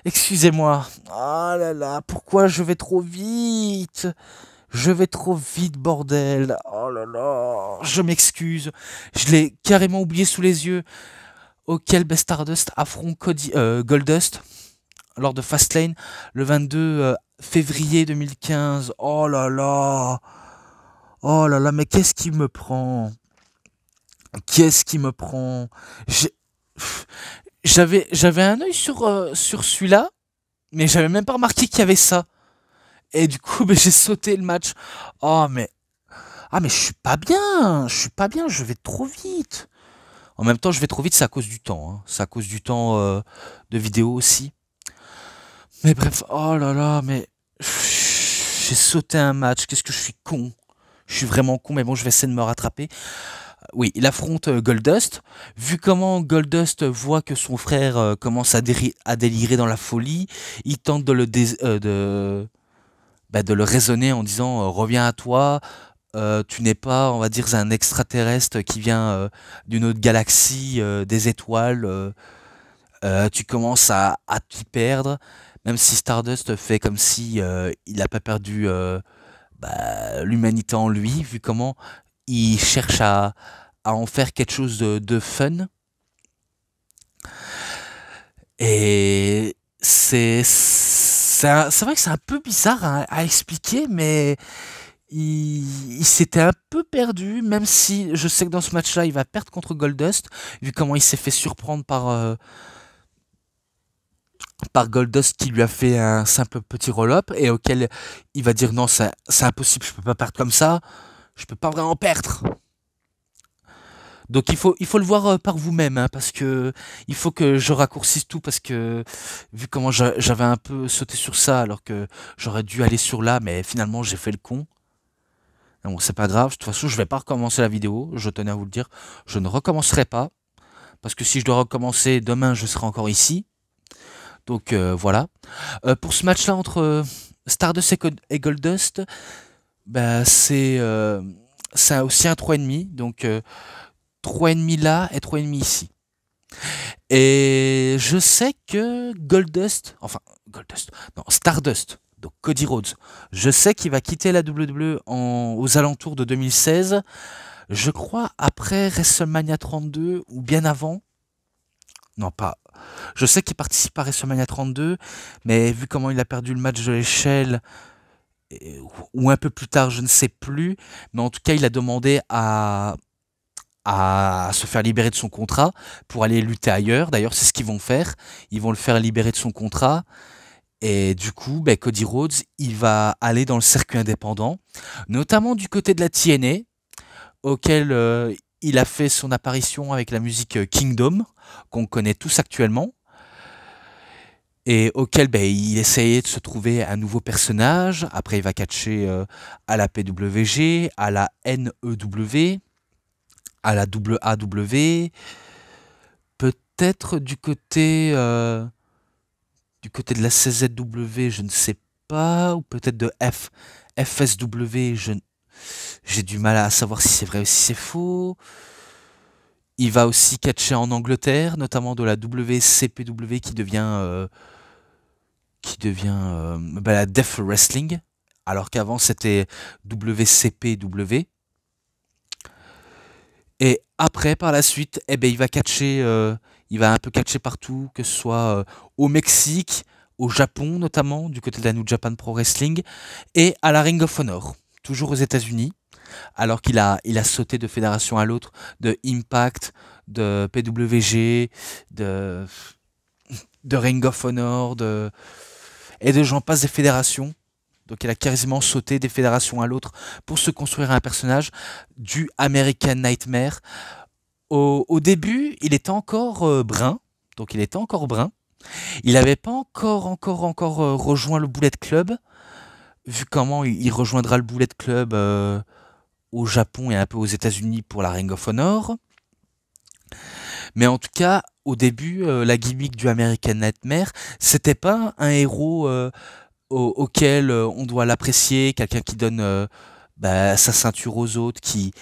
Excusez-moi. Ah là là, pourquoi je vais trop vite? Je vais trop vite, bordel. Oh là là. Je m'excuse. Je l'ai carrément oublié sous les yeux. Auquel Stardust affronte Goldust lors de Fastlane le 22 février 2015. Oh là là. Oh là là, mais qu'est-ce qui me prend? Qu'est-ce qui me prend? J'ai- j'avais un œil sur celui-là, mais j'avais même pas remarqué qu'il y avait ça. Et du coup, ben, j'ai sauté le match. Oh, mais. Ah, mais je suis pas bien. Je suis pas bien. Je vais trop vite. En même temps, je vais trop vite, c'est à cause du temps. Hein. C'est à cause du temps de vidéo aussi. Mais bref, oh là là, mais. J'ai sauté un match. Qu'est-ce que je suis con. Je suis vraiment con, mais bon, je vais essayer de me rattraper. Oui, il affronte Goldust. Vu comment Goldust voit que son frère commence à délirer dans la folie, il tente de le raisonner en disant reviens à toi, tu n'es pas, on va dire, un extraterrestre qui vient d'une autre galaxie, des étoiles, tu commences à t'y perdre, même si Stardust fait comme si il n'a pas perdu l'humanité en lui, vu comment il cherche à en faire quelque chose de fun. Et c'est vrai que c'est un peu bizarre à expliquer, mais il s'était un peu perdu, même si je sais que dans ce match-là, il va perdre contre Goldust, vu comment il s'est fait surprendre par Goldust qui lui a fait un simple petit roll-up, et auquel il va dire non, c'est impossible, je peux pas perdre comme ça, je peux pas vraiment perdre. Donc il faut le voir par vous-même, hein, parce que il faut que je raccourcisse tout, parce que vu comment j'avais un peu sauté sur ça, alors que j'aurais dû aller sur là, mais finalement j'ai fait le con. Bon, c'est pas grave, de toute façon je vais pas recommencer la vidéo, je tenais à vous le dire, je ne recommencerai pas, parce que si je dois recommencer demain, je serai encore ici. Donc voilà. Pour ce match-là entre Stardust et Goldust, bah, c'est aussi un 3,5, donc 3,5 là et 3,5 ici. Et je sais que Stardust, donc Cody Rhodes, je sais qu'il va quitter la WWE aux alentours de 2016, je crois après WrestleMania 32 ou bien avant. Non, pas. Je sais qu'il participe à WrestleMania 32, mais vu comment il a perdu le match de l'échelle, ou un peu plus tard, je ne sais plus, mais en tout cas, il a demandé à se faire libérer de son contrat pour aller lutter ailleurs. D'ailleurs, c'est ce qu'ils vont faire. Ils vont le faire libérer de son contrat. Et du coup, ben, Cody Rhodes, il va aller dans le circuit indépendant, notamment du côté de la TNA, auquel il a fait son apparition avec la musique Kingdom, qu'on connaît tous actuellement, et auquel ben, il essayait de se trouver un nouveau personnage. Après, il va catcher à la PWG, à la NEW, à la AAW, peut-être du côté de la CZW, je ne sais pas, ou peut-être de FSW, j'ai du mal à savoir si c'est vrai ou si c'est faux. Il va aussi catcher en Angleterre, notamment de la WCPW qui devient la Death Wrestling, alors qu'avant c'était WCPW. Et après, par la suite, eh ben, il va un peu catcher partout, que ce soit au Mexique, au Japon notamment, du côté de la New Japan Pro Wrestling, et à la Ring of Honor, toujours aux États-Unis, alors il a sauté de fédération à l'autre, de Impact, de PWG, de, de Ring of Honor, et de j'en passe des fédérations. Donc il a quasiment sauté des fédérations à l'autre pour se construire un personnage du American Nightmare. Au début, il était encore brun, donc il était encore brun. Il n'avait pas encore rejoint le Bullet Club, vu comment il rejoindra le Bullet Club au Japon et un peu aux États-Unis pour la Ring of Honor. Mais en tout cas, au début, la gimmick du American Nightmare, c'était pas un héros auquel on doit l'apprécier, quelqu'un qui donne sa ceinture aux autres, qui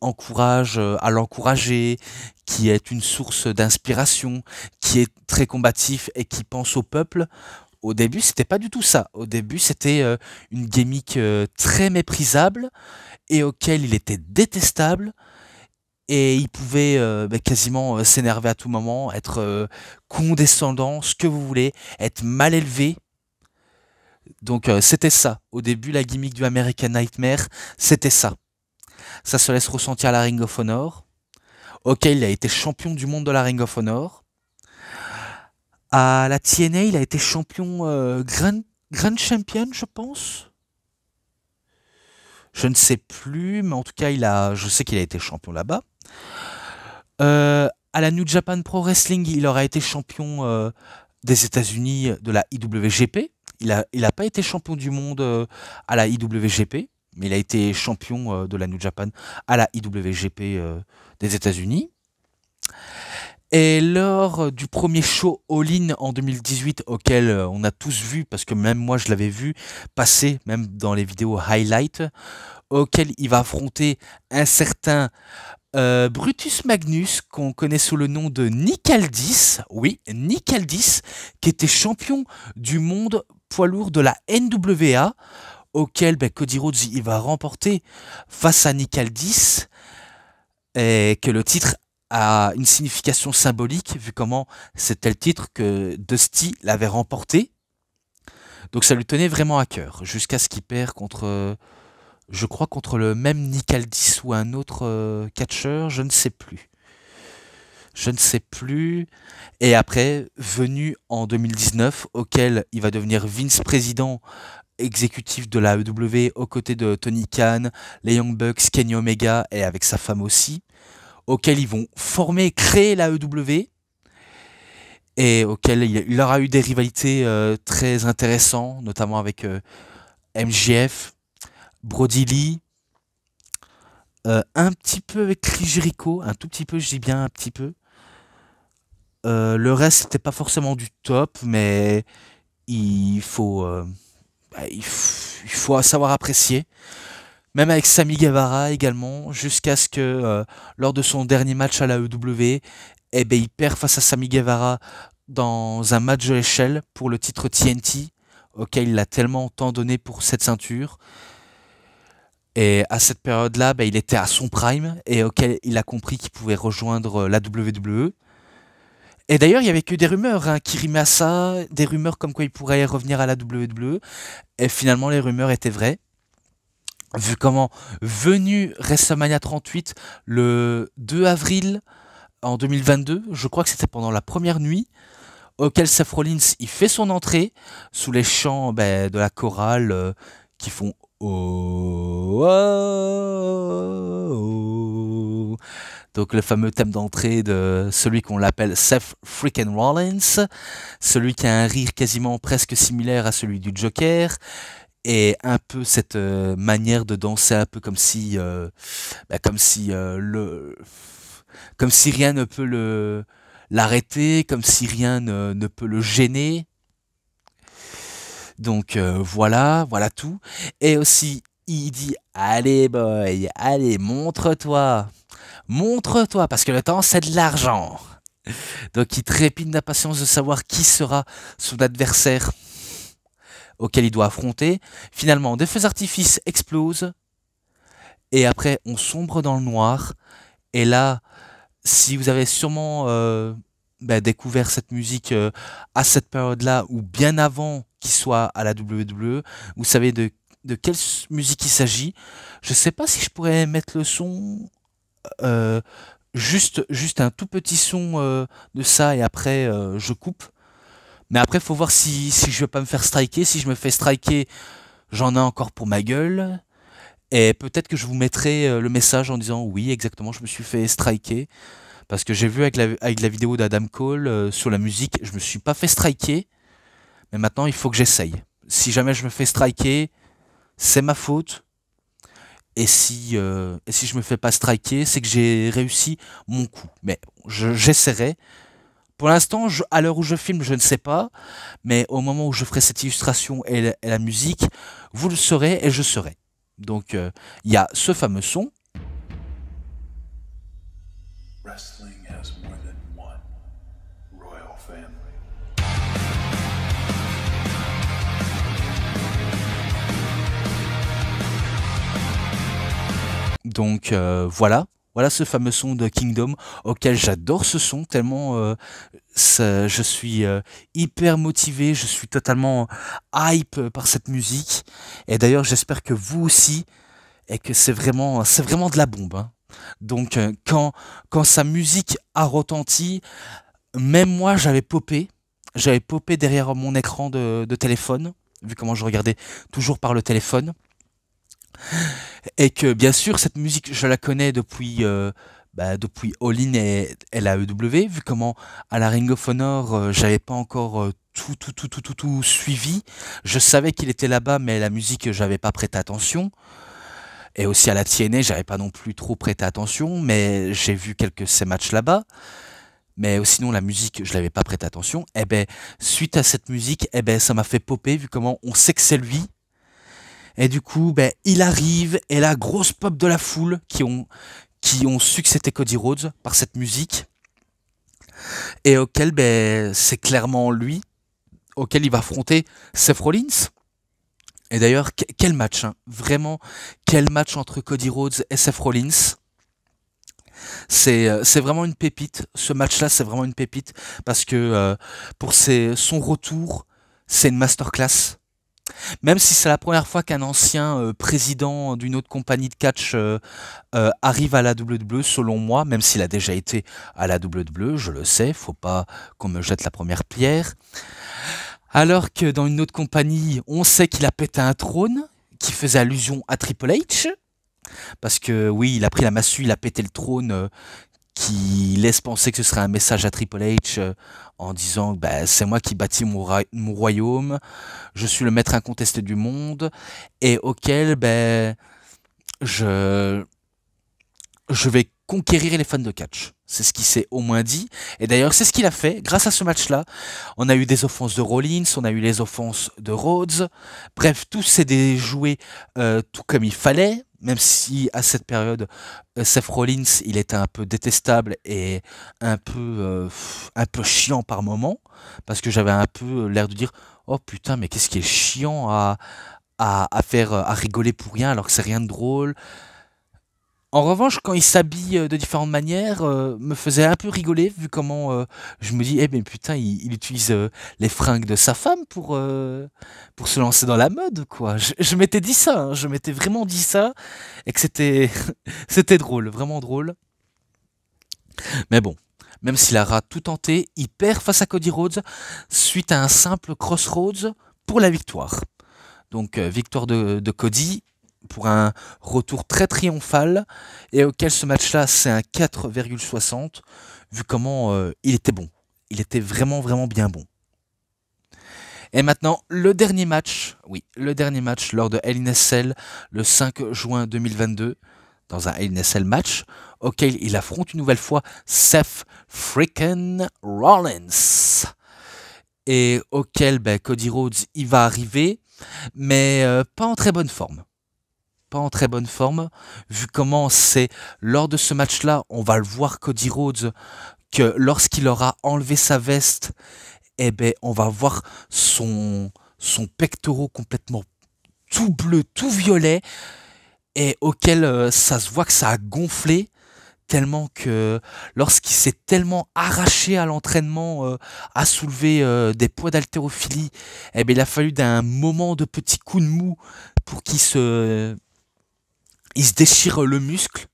encourage à l'encourager, qui est une source d'inspiration, qui est très combatif et qui pense au peuple. Au début, c'était pas du tout ça. Au début, c'était une gimmick très méprisable et auquel il était détestable. Et il pouvait quasiment s'énerver à tout moment, être condescendant, ce que vous voulez, être mal élevé. Donc c'était ça. Au début, la gimmick du American Nightmare, c'était ça. Ça se laisse ressentir à la Ring of Honor. Ok, il a été champion du monde de la Ring of Honor. À la TNA, il a été champion Grand Champion, je pense. Je ne sais plus, mais en tout cas, je sais qu'il a été champion là-bas. À la New Japan Pro Wrestling, il aura été champion des États-Unis de la IWGP. Il a pas été champion du monde à la IWGP, mais il a été champion de la New Japan à la IWGP des États-Unis. Et lors du premier show All-In en 2018, auquel on a tous vu, parce que même moi je l'avais vu passer, même dans les vidéos highlight, auquel il va affronter un certain Brutus Magnus, qu'on connaît sous le nom de Nick Aldis, oui, Nick Aldis, qui était champion du monde poids lourd de la NWA, auquel Cody Rhodes il va remporter face à Nick Aldis, et que le titre a une signification symbolique, vu comment c'était le titre que Dusty l'avait remporté. Donc ça lui tenait vraiment à cœur, jusqu'à ce qu'il perd contre... je crois contre le même Nick Aldis ou un autre catcheur, je ne sais plus. Je ne sais plus. Et après, venu en 2019, auquel il va devenir vice-président exécutif de la AEW, aux côtés de Tony Khan, les Young Bucks, Kenny Omega, et avec sa femme aussi, auquel ils vont créer la AEW, et auquel il aura eu des rivalités très intéressantes, notamment avec MJF, Brody Lee, un petit peu avec Chris Jericho, un tout petit peu, je dis bien un petit peu. Le reste, c'était pas forcément du top, mais il faut, il faut savoir apprécier. Même avec Sammy Guevara également, jusqu'à ce que, lors de son dernier match à la AEW, il perd face à Sammy Guevara dans un match de l'échelle pour le titre TNT, auquel il a tellement tant donné pour cette ceinture. Et à cette période-là, il était à son prime et auquel il a compris qu'il pouvait rejoindre la WWE. Et d'ailleurs, il y avait que des rumeurs qui rimaient à ça, des rumeurs comme quoi il pourrait revenir à la WWE. Et finalement, les rumeurs étaient vraies. Vu comment, venu WrestleMania 38 le 2 avril en 2022, je crois que c'était pendant la première nuit, auquel Seth Rollins il fait son entrée sous les chants de la chorale qui font oh, oh, oh. Donc le fameux thème d'entrée de celui qu'on l'appelle Seth freaking Rollins, celui qui a un rire quasiment presque similaire à celui du Joker, et un peu cette manière de danser un peu comme si comme si rien ne peut l'arrêter, comme si rien ne peut le gêner. Donc voilà tout. Et aussi, il dit allez boy, allez montre-toi, parce que le temps c'est de l'argent. Donc il trépigne d'impatience de savoir qui sera son adversaire auquel il doit affronter. Finalement, des feux d'artifice explosent, et après, on sombre dans le noir. Et là, si vous avez sûrement découvert cette musique à cette période-là, ou bien avant qu'il soit à la WWE, vous savez de quelle musique il s'agit. Je sais pas si je pourrais mettre le son, euh, juste un tout petit son de ça, et après je coupe. Mais après, faut voir si je vais pas me faire striker. Si je me fais striker, j'en ai encore pour ma gueule. Et peut-être que je vous mettrai le message en disant oui, exactement, je me suis fait striker. Parce que j'ai vu avec la vidéo d'Adam Cole sur la musique, je me suis pas fait striker. Mais maintenant, il faut que j'essaye. Si jamais je me fais striker, c'est ma faute. Et si je me fais pas striker, c'est que j'ai réussi mon coup. Mais j'essaierai. Pour l'instant, à l'heure où je filme, je ne sais pas. Mais au moment où je ferai cette illustration et la musique, vous le saurez et je saurai. Donc, il y a ce fameux son. Wrestling has more than one royal family. Donc voilà ce fameux son de Kingdom auquel j'adore ce son tellement je suis hyper motivé, je suis totalement hype par cette musique. Et d'ailleurs j'espère que vous aussi, et que c'est vraiment de la bombe, hein. Donc quand sa musique a retenti, même moi j'avais popé derrière mon écran de téléphone, vu comment je regardais toujours par le téléphone. Et que bien sûr cette musique je la connais depuis All In et la EW, vu comment à la Ring of Honor j'avais pas encore tout suivi. Je savais qu'il était là-bas, mais la musique j'avais pas prêté attention. Et aussi à la TNA j'avais pas non plus trop prêté attention, mais j'ai vu quelques ces matchs là-bas. Mais sinon la musique je l'avais pas prêté attention. Et ben suite à cette musique, et ben ça m'a fait popper, vu comment on sait que c'est lui. Et du coup, il arrive, et la grosse pop de la foule qui ont su que c'était Cody Rhodes par cette musique, et auquel c'est clairement lui, auquel il va affronter Seth Rollins. Et d'ailleurs, quel match, hein. Vraiment, quel match entre Cody Rhodes et Seth Rollins. C'est vraiment une pépite, ce match-là c'est vraiment une pépite, parce que pour son retour, c'est une masterclass. Même si c'est la première fois qu'un ancien président d'une autre compagnie de catch arrive à la WWE, selon moi, même s'il a déjà été à la WWE, je le sais, faut pas qu'on me jette la première pierre. Alors que dans une autre compagnie, on sait qu'il a pété un trône, qui faisait allusion à Triple H, parce que oui, il a pris la massue, il a pété le trône, qui laisse penser que ce serait un message à Triple H en disant c'est moi qui bâtis mon royaume, je suis le maître incontesté du monde, et auquel je vais conquérir les fans de catch. C'est ce qu'il s'est au moins dit, et d'ailleurs c'est ce qu'il a fait. Grâce à ce match-là, on a eu des offenses de Rollins, on a eu les offenses de Rhodes, bref, tout s'est déjoué tout comme il fallait. Même si à cette période, Seth Rollins, il était un peu détestable et un peu chiant par moment, parce que j'avais un peu l'air de dire oh putain, mais qu'est-ce qui est chiant à rigoler pour rien alors que c'est rien de drôle. En revanche, quand il s'habille de différentes manières, me faisait un peu rigoler, vu comment je me dis, eh ben putain, il utilise les fringues de sa femme pour se lancer dans la mode, quoi. Je m'étais dit ça, hein, je m'étais vraiment dit ça, et que c'était c'était drôle, vraiment drôle. Mais bon, même s'il aura tout tenté, il perd face à Cody Rhodes suite à un simple crossroads pour la victoire. Donc victoire de Cody, pour un retour très triomphal, et auquel ce match-là, c'est un 4,60, vu comment il était bon. Il était vraiment, vraiment bien bon. Et maintenant, le dernier match lors de Hell in a Cell, le 5 juin 2022, dans un Hell in a Cell match, auquel il affronte une nouvelle fois Seth freaking Rollins. Et auquel Cody Rhodes, il va arriver, mais pas en très bonne forme. Pas en très bonne forme, vu comment c'est lors de ce match-là, on va le voir Cody Rhodes, que lorsqu'il aura enlevé sa veste, on va voir son son pectoral complètement tout bleu, tout violet, et auquel ça se voit que ça a gonflé, tellement que lorsqu'il s'est tellement arraché à l'entraînement à soulever des poids d'haltérophilie, eh ben, il a fallu d'un moment de petit coup de mou pour il se déchire le muscle.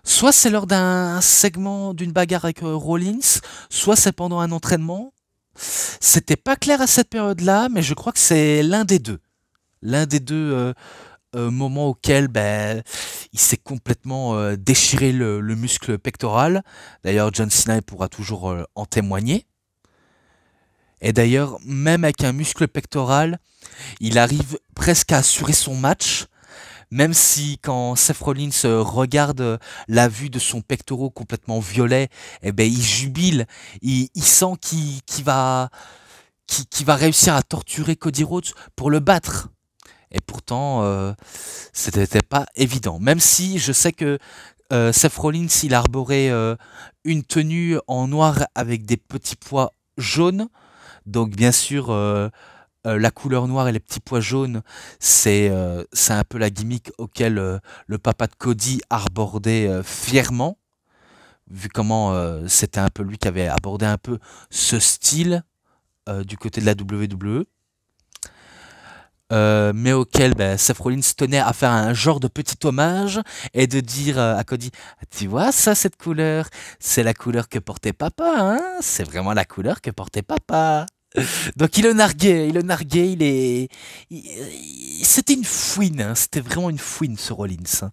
Soit c'est lors d'un segment d'une bagarre avec Rollins, soit c'est pendant un entraînement. C'était pas clair à cette période-là, mais je crois que c'est l'un des deux. L'un des deux moments auquel ben, il s'est complètement déchiré le muscle pectoral. D'ailleurs, John Cena pourra toujours en témoigner. Et d'ailleurs, même avec un muscle pectoral, il arrive presque à assurer son match. Même si quand Seth Rollins regarde la vue de son pectoral complètement violet, eh ben, il jubile, il sent qu'il va réussir à torturer Cody Rhodes pour le battre. Et pourtant, c'était pas évident. Même si je sais que Seth Rollins, il arborait une tenue en noir avec des petits pois jaunes. Donc bien sûr, la couleur noire et les petits pois jaunes, c'est un peu la gimmick auquel le papa de Cody arbordait fièrement, vu comment c'était un peu lui qui avait abordé un peu ce style du côté de la WWE. Mais auquel ben, Seth Rollins tenait à faire un genre de petit hommage et de dire à Cody, tu vois ça, cette couleur, c'est la couleur que portait papa, hein, c'est vraiment la couleur que portait papa. Donc il le narguait, c'était une fouine, hein, c'était vraiment une fouine ce Rollins, hein.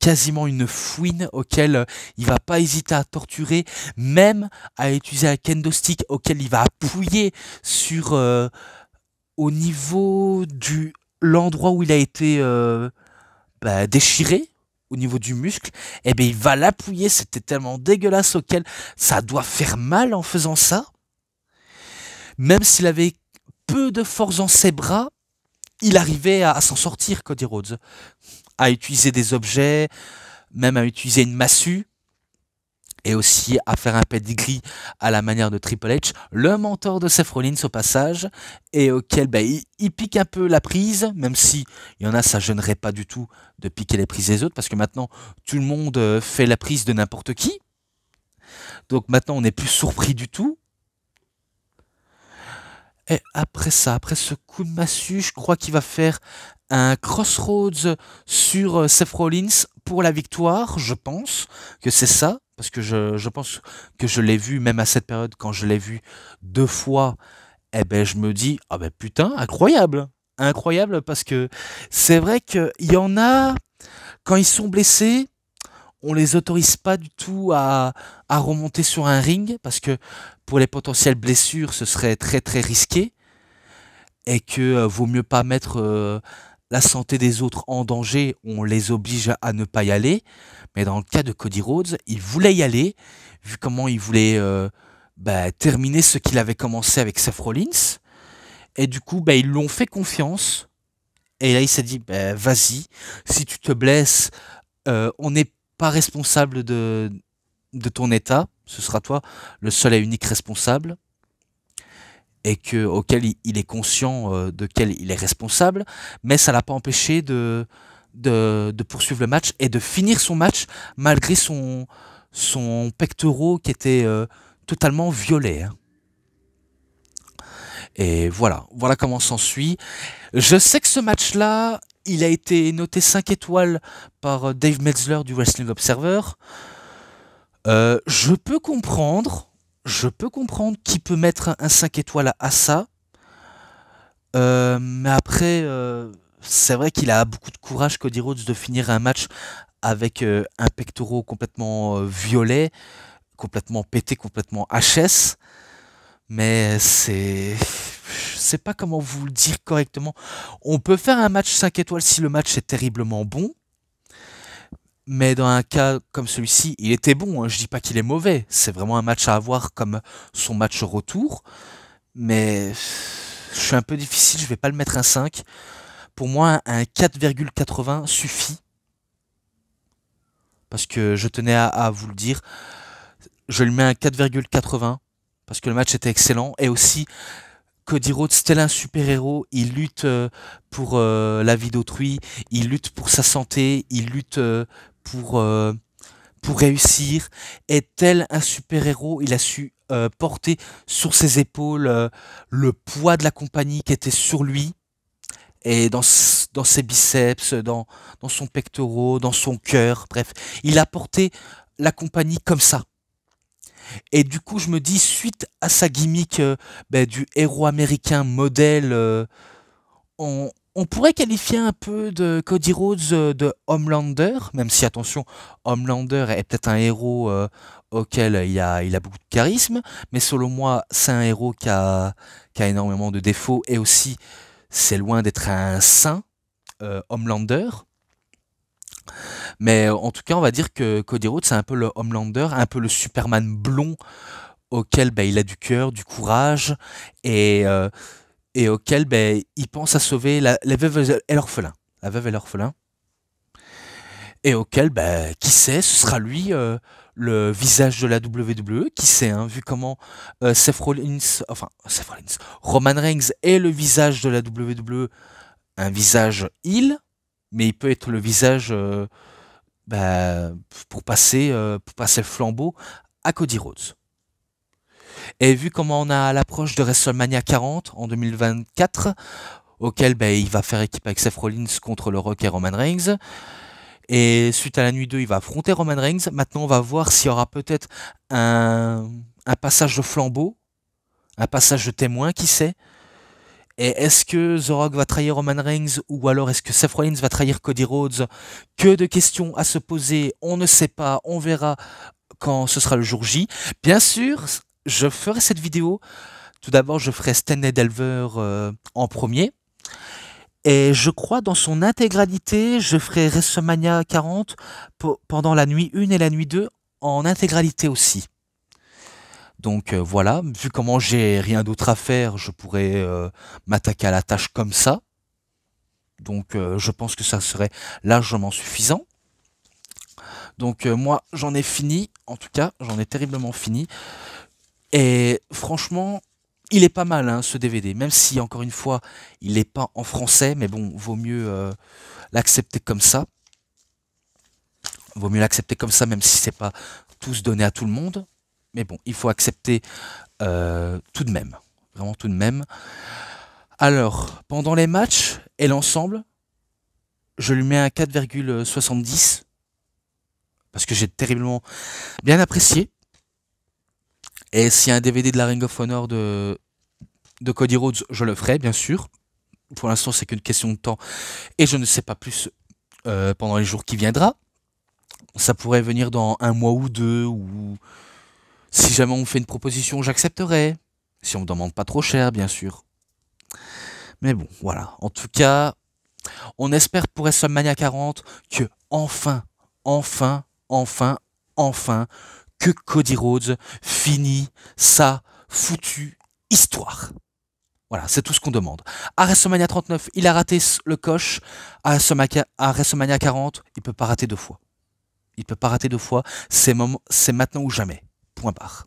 Quasiment une fouine auquel il va pas hésiter à torturer, même à utiliser un kendo stick auquel il va appuyer sur au niveau du l'endroit où il a été déchiré, au niveau du muscle, et ben il va l'appuyer, c'était tellement dégueulasse auquel ça doit faire mal en faisant ça. Même s'il avait peu de force dans ses bras, il arrivait à s'en sortir, Cody Rhodes. À utiliser des objets, même à utiliser une massue, et aussi à faire un pedigree à la manière de Triple H, le mentor de Seth Rollins au passage, et auquel il pique un peu la prise, même si il y en a, ça gênerait pas du tout de piquer les prises des autres, parce que maintenant, tout le monde fait la prise de n'importe qui. Donc maintenant, on n'est plus surpris du tout. Et après ça, après ce coup de massue, je crois qu'il va faire un crossroads sur Seth Rollins pour la victoire, je pense que c'est ça, parce que je pense que je l'ai vu, même à cette période, quand je l'ai vu 2 fois, eh ben je me dis, ah ben putain, incroyable, incroyable, parce que c'est vrai qu'il y en a, quand ils sont blessés, on les autorise pas du tout à remonter sur un ring, parce que pour les potentielles blessures, ce serait très très risqué, et que vaut mieux pas mettre la santé des autres en danger, on les oblige à ne pas y aller. Mais dans le cas de Cody Rhodes, il voulait y aller, vu comment il voulait terminer ce qu'il avait commencé avec Seth Rollins. Et du coup, ils lui ont fait confiance. Et là, il s'est dit, vas-y, si tu te blesses, on n'est pas responsable de ton état. Ce sera toi le seul et unique responsable. Et auquel il est conscient de quel il est responsable, mais ça l'a pas empêché de poursuivre le match et de finir son match malgré son pectoral qui était totalement violet, hein. Et voilà comment s'ensuit. Je sais que ce match-là, il a été noté 5 étoiles par Dave Meltzer du Wrestling Observer. Je peux comprendre qui peut mettre un 5 étoiles à ça. Mais après, c'est vrai qu'il a beaucoup de courage, Cody Rhodes, de finir un match avec un pectoral complètement violet, complètement pété, complètement HS. Mais je sais pas comment vous le dire correctement. On peut faire un match 5 étoiles si le match est terriblement bon. Mais dans un cas comme celui-ci, il était bon, hein. Je dis pas qu'il est mauvais. C'est vraiment un match à avoir comme son match retour. Mais je suis un peu difficile, je vais pas le mettre un 5. Pour moi, un 4,80 suffit. Parce que je tenais à vous le dire. Je lui mets un 4,80 parce que le match était excellent. Et aussi, Cody Rhodes, tel un super-héros, il lutte pour la vie d'autrui, il lutte pour sa santé, il lutte pour, euh, pour réussir. Et tel un super-héros, il a su porter sur ses épaules le poids de la compagnie qui était sur lui, et dans ses biceps, dans son pectoraux, dans son cœur, bref. Il a porté la compagnie comme ça. Et du coup, je me dis, suite à sa gimmick du héros américain modèle, on pourrait qualifier un peu de Cody Rhodes de Homelander, même si, attention, Homelander est peut-être un héros auquel il a beaucoup de charisme, mais selon moi, c'est un héros qui a énormément de défauts, et aussi, c'est loin d'être un saint, Homelander. Mais en tout cas, on va dire que Cody Rhodes, c'est un peu le Homelander, un peu le Superman blond auquel il a du cœur, du courage, et, euh, et auquel il pense à sauver la veuve et l'orphelin. La veuve et l'orphelin. Et auquel, qui sait, ce sera lui le visage de la WWE, qui sait, hein, vu comment Seth Rollins, Roman Reigns est le visage de la WWE, un visage heel, mais il peut être le visage bah, pour passer le flambeau à Cody Rhodes. Et vu comment on a à l'approche de WrestleMania 40 en 2024, auquel il va faire équipe avec Seth Rollins contre le Rock et Roman Reigns, et suite à la nuit 2, il va affronter Roman Reigns. Maintenant, on va voir s'il y aura peut-être un passage de flambeau, un passage de témoin, qui sait. Et est-ce que The Rock va trahir Roman Reigns, ou alors est-ce que Seth Rollins va trahir Cody Rhodes? Que de questions à se poser, on ne sait pas, on verra quand ce sera le jour J. Bien sûr, je ferai cette vidéo. Tout d'abord, je ferai Stanley Delver en premier. Et je crois dans son intégralité, je ferai WrestleMania 40 pendant la nuit 1 et la nuit 2 en intégralité aussi. Donc voilà, vu comment j'ai rien d'autre à faire, je pourrais m'attaquer à la tâche comme ça. Donc je pense que ça serait largement suffisant. Donc moi j'en ai fini, en tout cas j'en ai terriblement fini. Et franchement, il est pas mal hein, ce DVD, même si encore une fois il n'est pas en français, mais bon, vaut mieux l'accepter comme ça. Vaut mieux l'accepter comme ça, même si c'est pas tous donné à tout le monde. Mais bon, il faut accepter tout de même. Vraiment tout de même. Alors, pendant les matchs et l'ensemble, je lui mets un 4,70 parce que j'ai terriblement bien apprécié. Et s'il y a un DVD de la Ring of Honor de Cody Rhodes, je le ferai, bien sûr. Pour l'instant, c'est qu'une question de temps. Et je ne sais pas plus pendant les jours qui viendra. Ça pourrait venir dans un mois ou deux, ou si jamais on me fait une proposition, j'accepterai. Si on me demande pas trop cher, bien sûr. Mais bon, voilà. En tout cas, on espère pour WrestleMania 40 que enfin, que Cody Rhodes finit sa foutue histoire. Voilà, c'est tout ce qu'on demande. À WrestleMania 39, il a raté le coche. À WrestleMania 40, il peut pas rater deux fois. Il peut pas rater deux fois. C'est maintenant ou jamais. Point barre.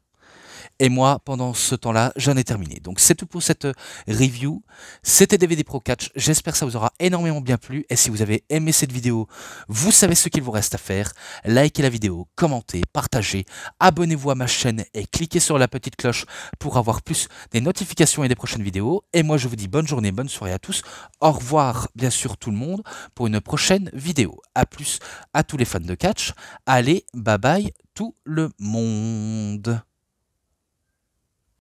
Et moi, pendant ce temps-là, j'en ai terminé. Donc c'est tout pour cette review. C'était DVD Pro Catch. J'espère que ça vous aura énormément bien plu. Et si vous avez aimé cette vidéo, vous savez ce qu'il vous reste à faire. Likez la vidéo, commentez, partagez, abonnez-vous à ma chaîne et cliquez sur la petite cloche pour avoir plus des notifications et des prochaines vidéos. Et moi, je vous dis bonne journée, bonne soirée à tous. Au revoir, bien sûr, tout le monde, pour une prochaine vidéo. A plus à tous les fans de catch. Allez, bye bye tout le monde.